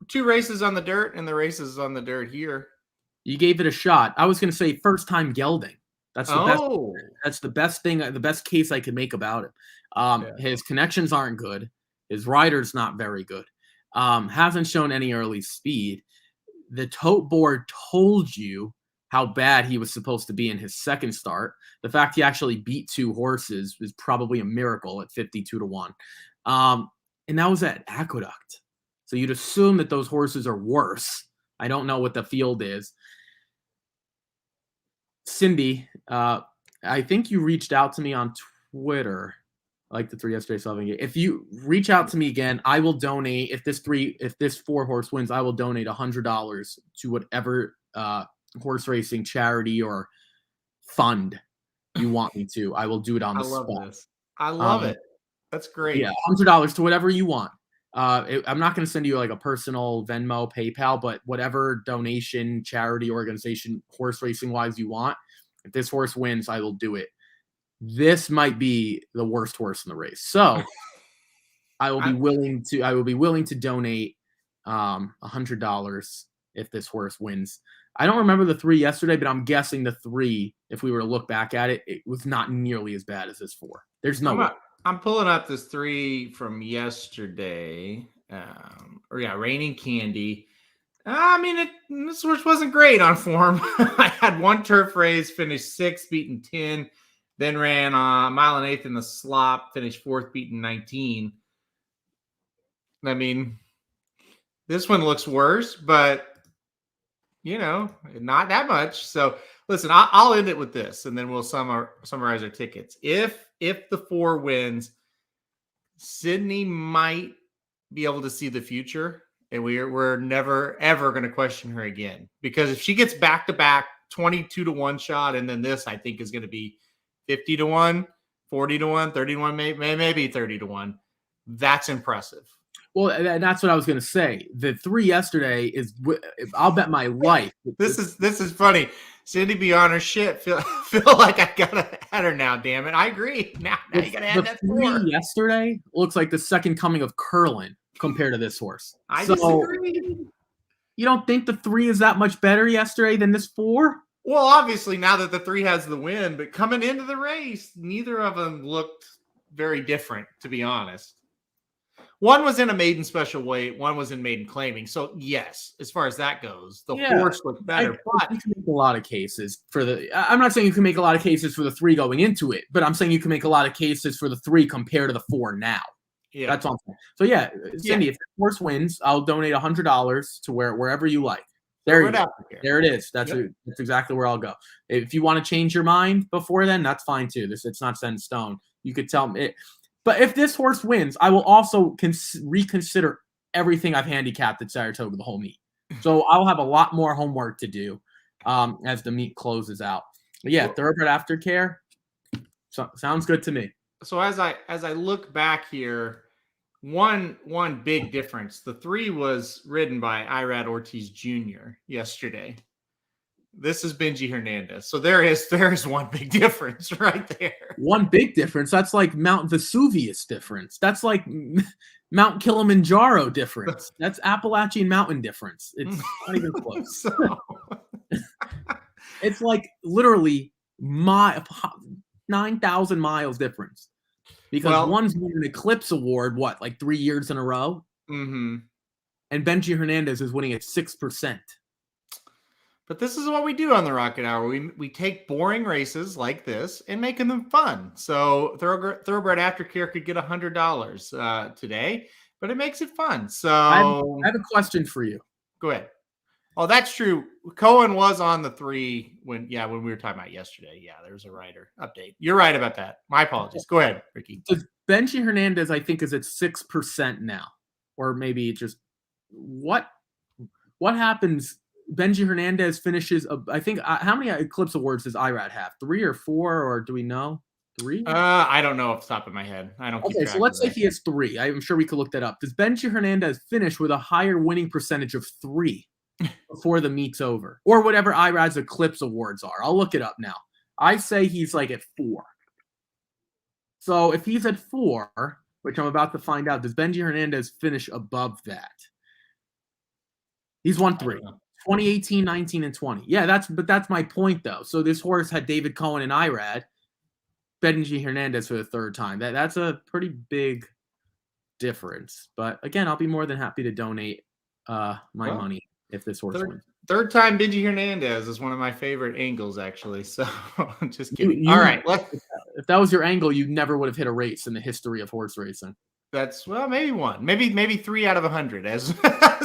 2 races on the dirt, and the races on the dirt here. You gave it a shot. I was going to say first time gelding. That's the best. Oh, That's the best thing. The best case I could make about it. Yeah. His connections aren't good. His rider's not very good. Hasn't shown any early speed. The tote board told you how bad he was supposed to be in his second start. The fact he actually beat 2 horses is probably a miracle at 52-1. And that was at Aqueduct. So you'd assume that those horses are worse. I don't know what the field is. Cindy, I think you reached out to me on Twitter, like the 3 yesterday. So if you reach out to me again, I will donate. If this 4 horse wins, I will donate $100 to whatever horse racing charity or fund you want me to. I will do it on the spot. love this. I love it. That's great. Yeah, $100 to whatever you want. I'm not going to send you like a personal Venmo, PayPal, but whatever donation, charity, organization, horse racing wise you want. If this horse wins, I will do it. This might be the worst horse in the race, so I will be willing to donate $100 if this horse wins. I don't remember the 3 yesterday, but I'm guessing the 3, if we were to look back at it, it was not nearly as bad as this 4. There's no way. I'm pulling up this 3 from yesterday. Raining Candy. This horse wasn't great on form. I had 1 turf race, finished 6th, beaten 10. Then ran a mile and 1/8 in the slop, finished 4th, beaten 19. I mean, this one looks worse, but not that much. So listen, I'll end it with this, and then we'll summarize our tickets. If the 4 wins, Sydney might be able to see the future, and we're never ever going to question her again. Because if she gets back-to-back 22-1 shot, and then this I think is going to be 50-1, 40-1, 30-1, maybe 30-1. That's impressive. Well, that's what I was going to say. The 3 yesterday is, I'll bet my life. This is funny. Cindy be on her shit. Feel like I gotta add her now. Damn it! I agree. Now you gotta add that 4. Yesterday looks like the second coming of Curlin compared to this horse. I disagree. You don't think the 3 is that much better yesterday than this 4? Well, obviously now that the 3 has the win, but coming into the race, neither of them looked very different, to be honest. One was in a maiden special weight, one was in maiden claiming. So yes, as far as that goes, the horse looked better. But you can make a lot of cases for the. I'm not saying you can make a lot of cases for the 3 going into it, but I'm saying you can make a lot of cases for the 3 compared to the 4 now. Yeah, that's all I'm saying. So yeah, Cindy, if the horse wins, I'll donate $100 to wherever you like. There you go. There it is. That's exactly where I'll go. If you want to change your mind before then, that's fine too. It's not set in stone. You could tell me. But if this horse wins, I will also reconsider everything I've handicapped at Saratoga the whole meet. So I'll have a lot more homework to do as the meet closes out. But yeah, thoroughbred aftercare sounds good to me. So as I look back here, one big difference. The 3 was ridden by Irad Ortiz Jr. yesterday. This is Benji Hernandez. So there is one big difference right there. One big difference. That's like Mount Vesuvius difference. That's like Mount Kilimanjaro difference. That's Appalachian Mountain difference. It's not even close. It's like literally 9,000 miles difference. Because one's won an Eclipse Award, like 3 years in a row? Mm-hmm. And Benji Hernandez is winning at 6%. But this is what we do on the Rocket Hour. We take boring races like this and making them fun. So Thoroughbred Aftercare could get $100 today, but it makes it fun. So I have a question for you. Go ahead. Oh, that's true. Cohen was on the 3 when we were talking about yesterday. Yeah, there's a rider update. You're right about that. My apologies. Go ahead, Ricky. So Benji Hernandez, I think, is at 6% now, or maybe just what happens? Benji Hernandez finishes. I think how many Eclipse Awards does Irad have? 3 or 4, or do we know? 3? I don't know off the top of my head. I don't. Okay, so let's say he has 3. I'm sure we could look that up. Does Benji Hernandez finish with a higher winning percentage of 3 before the meet's over, or whatever Irad's Eclipse Awards are? I'll look it up now. I say he's like at 4. So if he's at 4, which I'm about to find out, does Benji Hernandez finish above that? He's won I 3. don't know. 2018, 19, and 20. Yeah, that's my point though. So this horse had David Cohen and Irad, Benji Hernandez for the 3rd time. That's a pretty big difference. But again, I'll be more than happy to donate my money if this horse wins. Third time Benji Hernandez is one of my favorite angles, actually. So just kidding. All right, if that was your angle, you never would have hit a race in the history of horse racing. That's maybe one, maybe 3 out of 100. As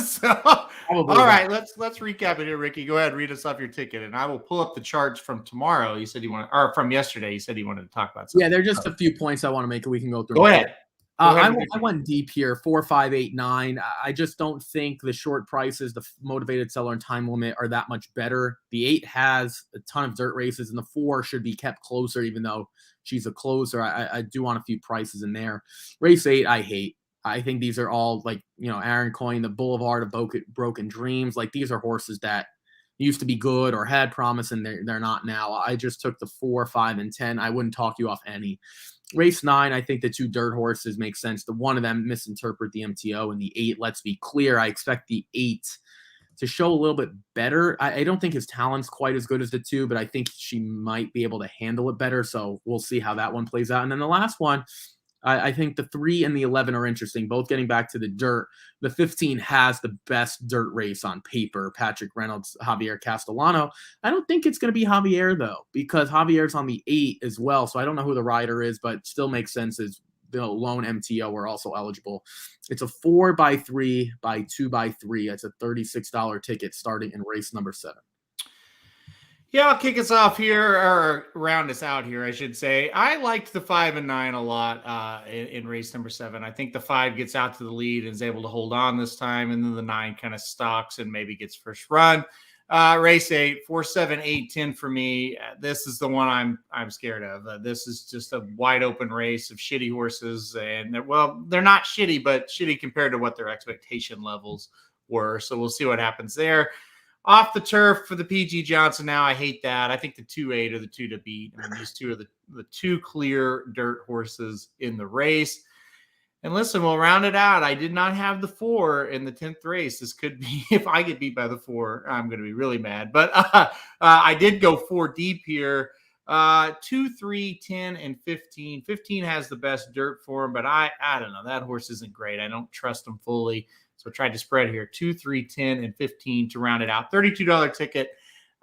so, all right, let's recap it here, Ricky. Go ahead, read us off your ticket, and I will pull up the charts from tomorrow. You said you want, or from yesterday. You said you wanted to talk about something. Yeah, there are just a few points I want to make, and we can go through. Go ahead. I went deep here, 4, 5, 8, 9. I just don't think the short prices, the motivated seller and time limit are that much better. The 8 has a ton of dirt races, and the 4 should be kept closer, even though she's a closer. I do want a few prices in there. Race 8, I hate. I think these are all like, Aaron Coyne, the Boulevard of Broken Dreams. Like, these are horses that used to be good or had promise, and they're not now. I just took the 4, 5, and 10. I wouldn't talk you off any. Race 9, I think the 2 dirt horses make sense. The one of them misinterpret the MTO, and the 8, let's be clear, I expect the 8 to show a little bit better. I don't think his talent's quite as good as the 2, but I think she might be able to handle it better. So we'll see how that one plays out. And then the last one, I think the 3 and the 11 are interesting, both getting back to the dirt. The 15 has the best dirt race on paper, Patrick Reynolds, Javier Castellano. I don't think it's going to be Javier, though, because Javier's on the 8 as well. So I don't know who the rider is, but still makes sense as the lone MTO are also eligible. It's a 4x3 by 2x3. It's a $36 ticket starting in race number 7. Yeah, I'll kick us off here, or round us out here, I should say. I liked the 5 and 9 a lot in race number 7. I think the 5 gets out to the lead and is able to hold on this time, and then the 9 kind of stalks and maybe gets first run. Race 8, 4, 7, 8, 10 for me. This is the one I'm scared of. This is just a wide open race of shitty horses, and they're not shitty, but shitty compared to what their expectation levels were. So we'll see what happens there. Off the turf for the PG Johnson now. I hate that. I think the 2-8 are the 2 to beat. I mean, these 2 are the 2 clear dirt horses in the race. And listen, we'll round it out. I did not have the 4 in the 10th race. This could be, if I get beat by the 4, I'm going to be really mad. But I did go 4 deep here. 2, 3, 10, and 15. 15 has the best dirt for him, but I don't know. That horse isn't great. I don't trust him fully. So I tried to spread here, 2, 3, 10, and 15 to round it out. $32 ticket.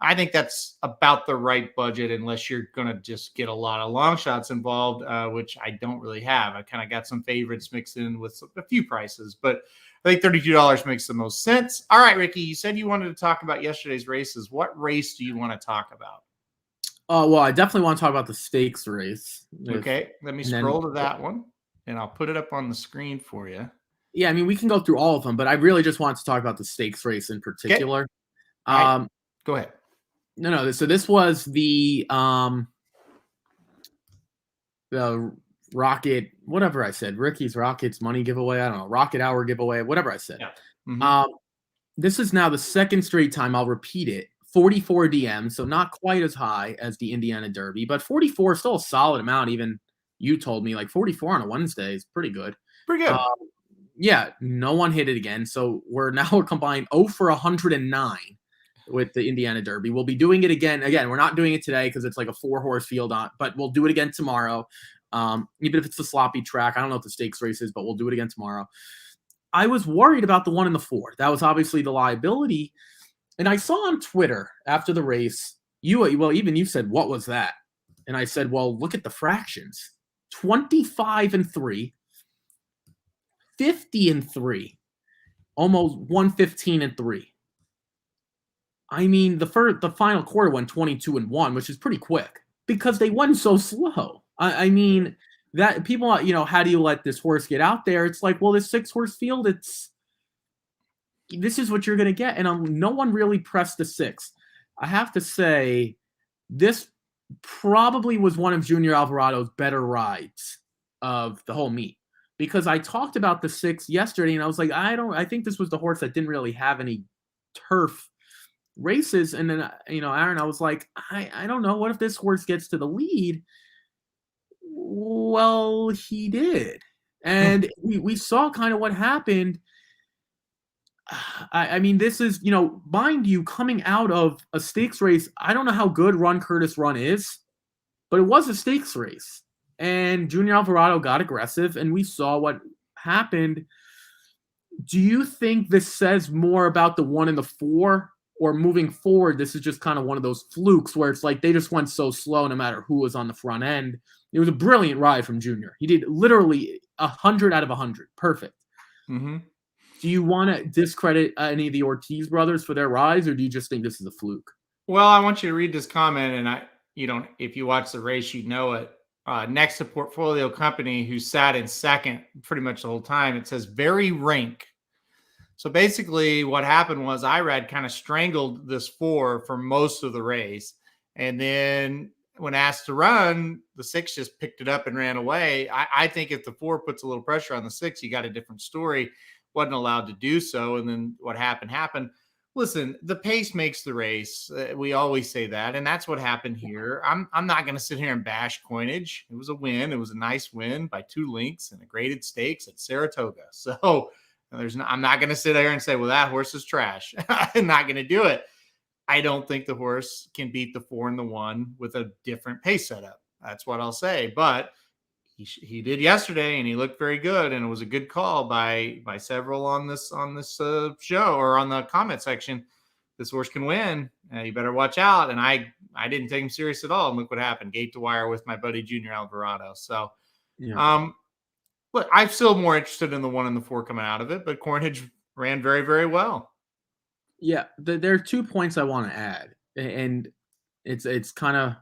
I think that's about the right budget, unless you're going to just get a lot of long shots involved, which I don't really have. I kind of got some favorites mixed in with a few prices, but I think $32 makes the most sense. All right, Ricky, you said you wanted to talk about yesterday's races. What race do you want to talk about? Well, I definitely want to talk about the stakes race. Okay, let me scroll to that one, and I'll put it up on the screen for you. Yeah, I mean, we can go through all of them, but I really just wanted to talk about the stakes race in particular. Okay. Right. Go ahead. No. So this was the Rocket, whatever I said, Ricky's Rockets money giveaway. I don't know, Rocket Hour giveaway, whatever I said. Yeah. Mm-hmm. This is now the second straight time. I'll repeat it. 44 DM, so not quite as high as the Indiana Derby, but 44 is still a solid amount. Even you told me like 44 on a Wednesday is pretty good. Pretty good. Yeah, no one hit it again. So we're now combined 0 for 109 with the Indiana Derby. We'll be doing it again. Again, we're not doing it today because it's like a 4-horse field but we'll do it again tomorrow. Even if it's a sloppy track. I don't know what the stakes race is, but we'll do it again tomorrow. I was worried about the 1 and the 4. That was obviously the liability. And I saw on Twitter after the race, even you said, what was that? And I said, well, look at the fractions. 25 and 3. 50 and 3, almost 115 and 3. I mean, the final quarter went 22 and 1, which is pretty quick because they went so slow. I mean, that people, how do you let this horse get out there? It's like, well, this 6-horse field, this is what you're going to get. And no one really pressed the 6. I have to say, this probably was one of Junior Alvarado's better rides of the whole meet. Because I talked about the 6 yesterday, and I was like, I think this was the horse that didn't really have any turf races. And then, Aaron, I was like, I don't know. What if this horse gets to the lead? Well, he did. And we saw kind of what happened. I mean, this is, mind you, coming out of a stakes race. I don't know how good Run Curtis Run is, but it was a stakes race. And Junior Alvarado got aggressive, and we saw what happened. Do you think this says more about the 1 and the 4? Or moving forward, this is just kind of one of those flukes where it's like they just went so slow no matter who was on the front end. It was a brilliant ride from Junior. He did literally 100 out of 100. Perfect. Mm-hmm. Do you want to discredit any of the Ortiz brothers for their rides, or do you just think this is a fluke? Well, I want you to read this comment, and if you watch the race, you know it. Next to Portfolio Company, who sat in second pretty much the whole time, it says very rank. So basically what happened was Irad kind of strangled this 4 for most of the race. And then when asked to run, the 6 just picked it up and ran away. I think if the 4 puts a little pressure on the 6, you got a different story. Wasn't allowed to do so. And then what happened. Listen, the pace makes the race. We always say that. And that's what happened here. I'm not going to sit here and bash Coinage. It was a win. It was a nice win by 2 lengths in a graded stakes at Saratoga. So I'm not going to sit there and say, well, that horse is trash. I'm not going to do it. I don't think the horse can beat the 4 and the 1 with a different pace setup. That's what I'll say. But he did yesterday, and he looked very good, and it was a good call by several on this show or on the comment section. This horse can win. You better watch out. And I didn't take him serious at all. And look what happened. Gate to wire with my buddy Junior Alvarado. So, yeah. Look, I'm still more interested in the 1 and the 4 coming out of it, but Cornage ran very, very well. Yeah, there are 2 points I want to add, and it's kind of,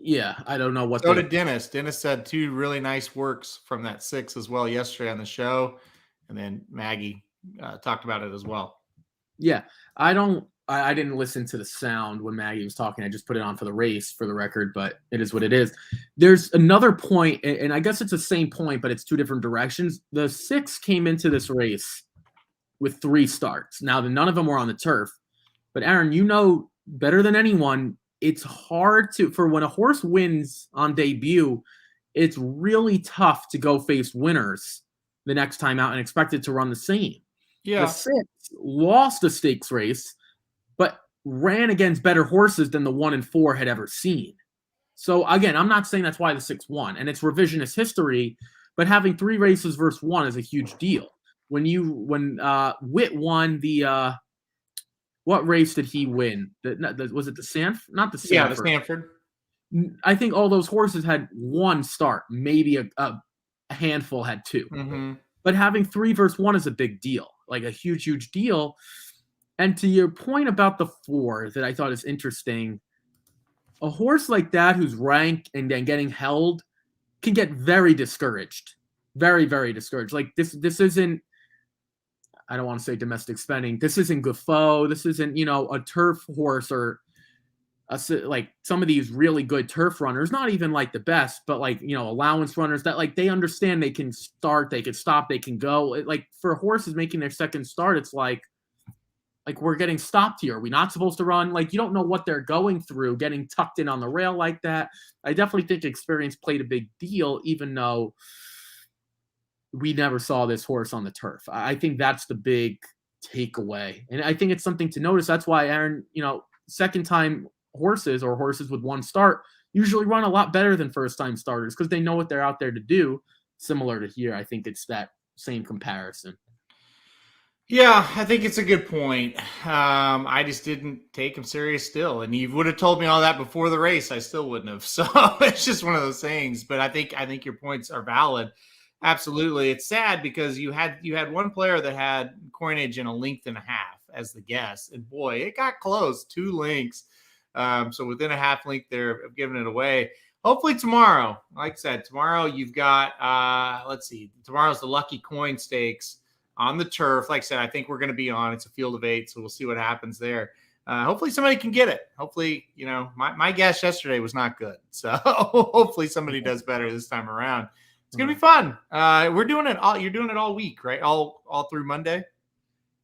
yeah, I don't know what. So did Dennis. Dennis said 2 really nice works from that 6 as well yesterday on the show, and then Maggie talked about it as well. Yeah, I didn't listen to the sound when Maggie was talking. I just put it on for the race, for the record, but it is what it is. There's another point, and I guess it's the same point, but it's 2 different directions. The 6 came into this race with 3 starts. Now, none of them were on the turf. But Aaron, you know better than anyone, it's hard for when a horse wins on debut, it's really tough to go face winners the next time out and expect it to run the same. Yeah. The 6 lost a stakes race, but ran against better horses than the 1 and 4 had ever seen. So again, I'm not saying that's why the 6 won, and it's revisionist history, but having 3 races versus 1 is a huge deal. When Witt won the what race did he win? Was it the Sanford? Not the Sanford. Yeah, the Sanford. I think all those horses had 1 start. Maybe a handful had 2. Mm-hmm. But having 3 versus 1 is a big deal, like a huge, huge deal. And to your point about the 4 that I thought is interesting, a horse like that who's ranked and then getting held can get very discouraged. Very, very discouraged. Like this isn't, I don't want to say domestic spending. This isn't Guffaw. This isn't, a turf horse or like some of these really good turf runners, not even like the best, but like, allowance runners that like they understand they can start, they can stop, they can go. Like for horses making their second start, it's like we're getting stopped here. Are we not supposed to run? Like you don't know what they're going through, getting tucked in on the rail like that. I definitely think experience played a big deal, even though we never saw this horse on the turf. I think that's the big takeaway. And I think it's something to notice. That's why Aaron, second time horses or horses with 1 start usually run a lot better than first time starters because they know what they're out there to do. Similar to here, I think it's that same comparison. Yeah, I think it's a good point. I just didn't take him serious still. And you would have told me all that before the race. I still wouldn't have. So it's just one of those things. But I think your points are valid. Absolutely. It's sad because you had 1 player that had Coinage in a length and a half as the guess. And boy, it got close, 2 lengths. So within a half length there of giving it away. Hopefully tomorrow, like I said, tomorrow you've got, tomorrow's the Lucky Coin Stakes on the turf. Like I said, I think we're going to be on. It's a field of 8, so we'll see what happens there. Hopefully somebody can get it. Hopefully, my guess yesterday was not good. So hopefully somebody does better this time around. It's going to be fun. We're doing it all. You're doing it all week, right? All through Monday?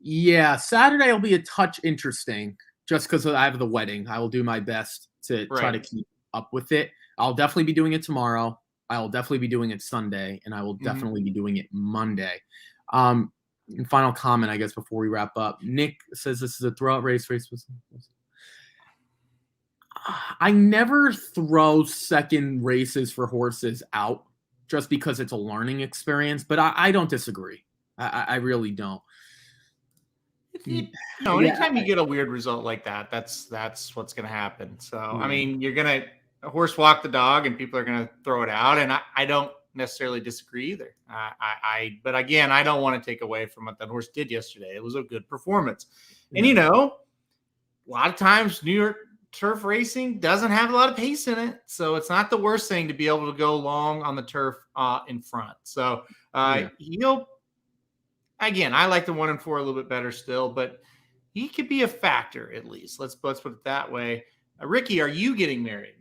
Yeah. Saturday will be a touch interesting just because I have the wedding. I will do my best to try to keep up with it. I'll definitely be doing it tomorrow. I will definitely be doing it Sunday, and I will definitely be doing it Monday. And final comment, I guess, before we wrap up. Nick says this is a throwout race. I never throw second races for horses out just because it's a learning experience, but I don't disagree. I really don't. Anytime you get a weird result like that, that's what's going to happen. So, I mean, you're going to horse walk the dog and people are going to throw it out. And I don't necessarily disagree either. But again, I don't want to take away from what that horse did yesterday. It was a good performance. And, a lot of times New York turf racing doesn't have a lot of pace in it. So it's not the worst thing to be able to go long on the turf in front. So again, I like the 1 and 4 a little bit better still, but he could be a factor at least. Let's put it that way. Ricky, are you getting married?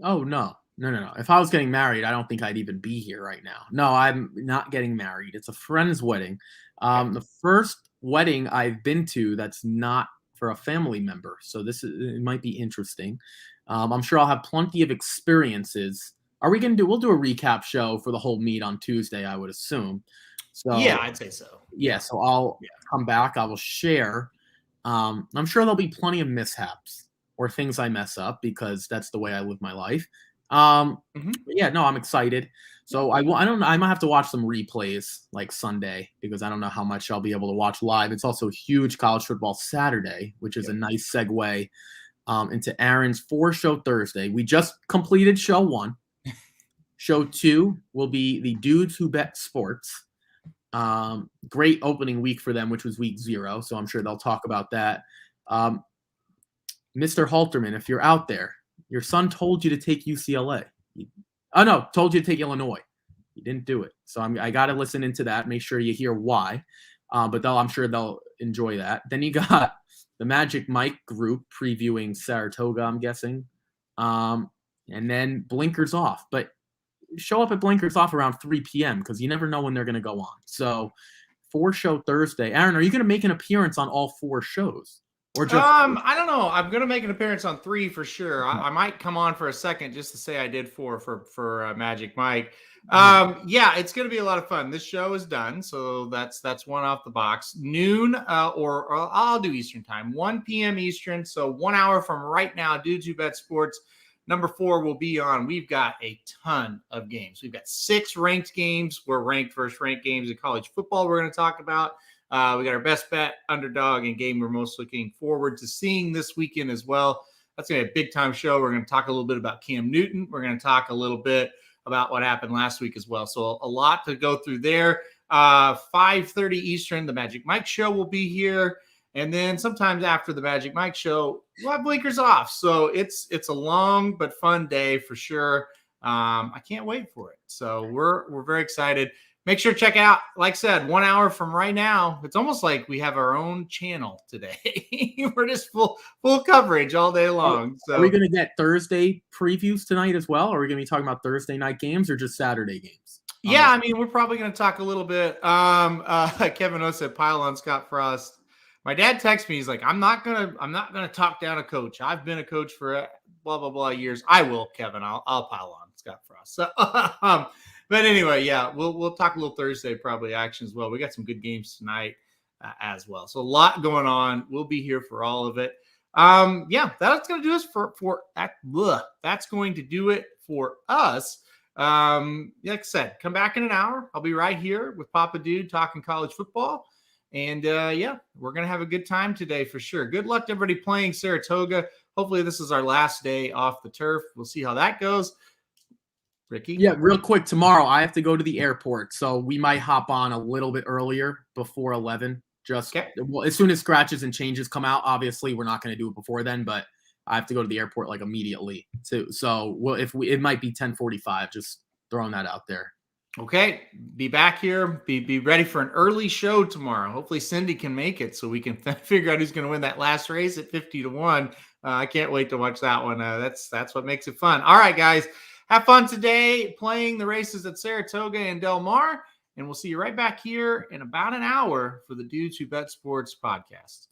Oh, no. If I was getting married, I don't think I'd even be here right now. No, I'm not getting married. It's a friend's wedding. The first wedding I've been to that's not for a family member. So it might be interesting. I'm sure I'll have plenty of experiences. We'll do a recap show for the whole meet on Tuesday, I would assume. So yeah, I'd say so. Yeah, so I'll come back. I will share. I'm sure there'll be plenty of mishaps or things I mess up because that's the way I live my life. Yeah, no, I'm excited. So I might have to watch some replays like Sunday because I don't know how much I'll be able to watch live. It's also huge college football Saturday, which is a nice segue into Aaron's 4-show Thursday. We just completed show 1. Show 2 will be the Dudes Who Bet Sports. Great opening week for them, which was week 0. So I'm sure they'll talk about that. Mr. Halterman, if you're out there, your son told you to take UCLA. Told you to take Illinois. He didn't do it. So I got to listen into that. Make sure you hear why. But I'm sure they'll enjoy that. Then you got the Magic Mike group previewing Saratoga, I'm guessing. And then Blinkers Off. But show up at Blinkers Off around 3 p.m. because you never know when they're going to go on. So 4-show Thursday. Aaron, are you going to make an appearance on all 4 shows? Or just I don't know. I'm going to make an appearance on 3 for sure. I might come on for a second just to say I did 4 for Magic Mike. Yeah, it's going to be a lot of fun. This show is done, so that's one off the box. Noon or I'll do Eastern time, 1 p.m. Eastern. So 1 hour from right now, Dudes Who Bet Sports. Number 4 will be on. We've got a ton of games. We've got 6 ranked games. We're ranked first ranked games in college football we're going to talk about. We got our best bet, underdog, and game we're most looking forward to seeing this weekend as well. That's going to be a big-time show. We're going to talk a little bit about Cam Newton. We're going to talk a little bit about what happened last week as well. So a lot to go through there. 5:30 Eastern, the Magic Mike Show will be here. And then sometimes after the Magic Mike Show, we'll have Blinkers Off. So it's a long but fun day for sure. I can't wait for it. So we're very excited. Make sure to check out, like I said, 1 hour from right now. It's almost like we have our own channel today. We're just full coverage all day long. So are we going to get Thursday previews tonight as well? Or are we going to be talking about Thursday night games or just Saturday games? Yeah, I mean, we're probably going to talk a little bit. Kevin O said, pile on Scott Frost. My dad texted me. He's like, I'm not gonna talk down a coach. I've been a coach for blah blah blah years. I will, Kevin. I'll pile on Scott Frost. So, but anyway, yeah, we'll talk a little Thursday probably action as well. We got some good games tonight as well. So a lot going on. We'll be here for all of it. Yeah, that's gonna do us for that. That's going to do it for us. Like I said, come back in an hour. I'll be right here with Papa Dude talking college football. And yeah, we're going to have a good time today for sure. Good luck to everybody playing Saratoga. Hopefully this is our last day off the turf. We'll see how that goes. Ricky? Yeah, real quick. Tomorrow I have to go to the airport. So we might hop on a little bit earlier before 11. Well, as soon as scratches and changes come out, obviously we're not going to do it before then, but I have to go to the airport like immediately. So it might be 10:45, just throwing that out there. Okay, be back here. Be ready for an early show tomorrow. Hopefully Cindy can make it so we can figure out who's going to win that last race at 50-1. I can't wait to watch that one. That's what makes it fun. All right, guys, have fun today playing the races at Saratoga and Del Mar, and we'll see you right back here in about an hour for the Dudes Who Bet Sports podcast.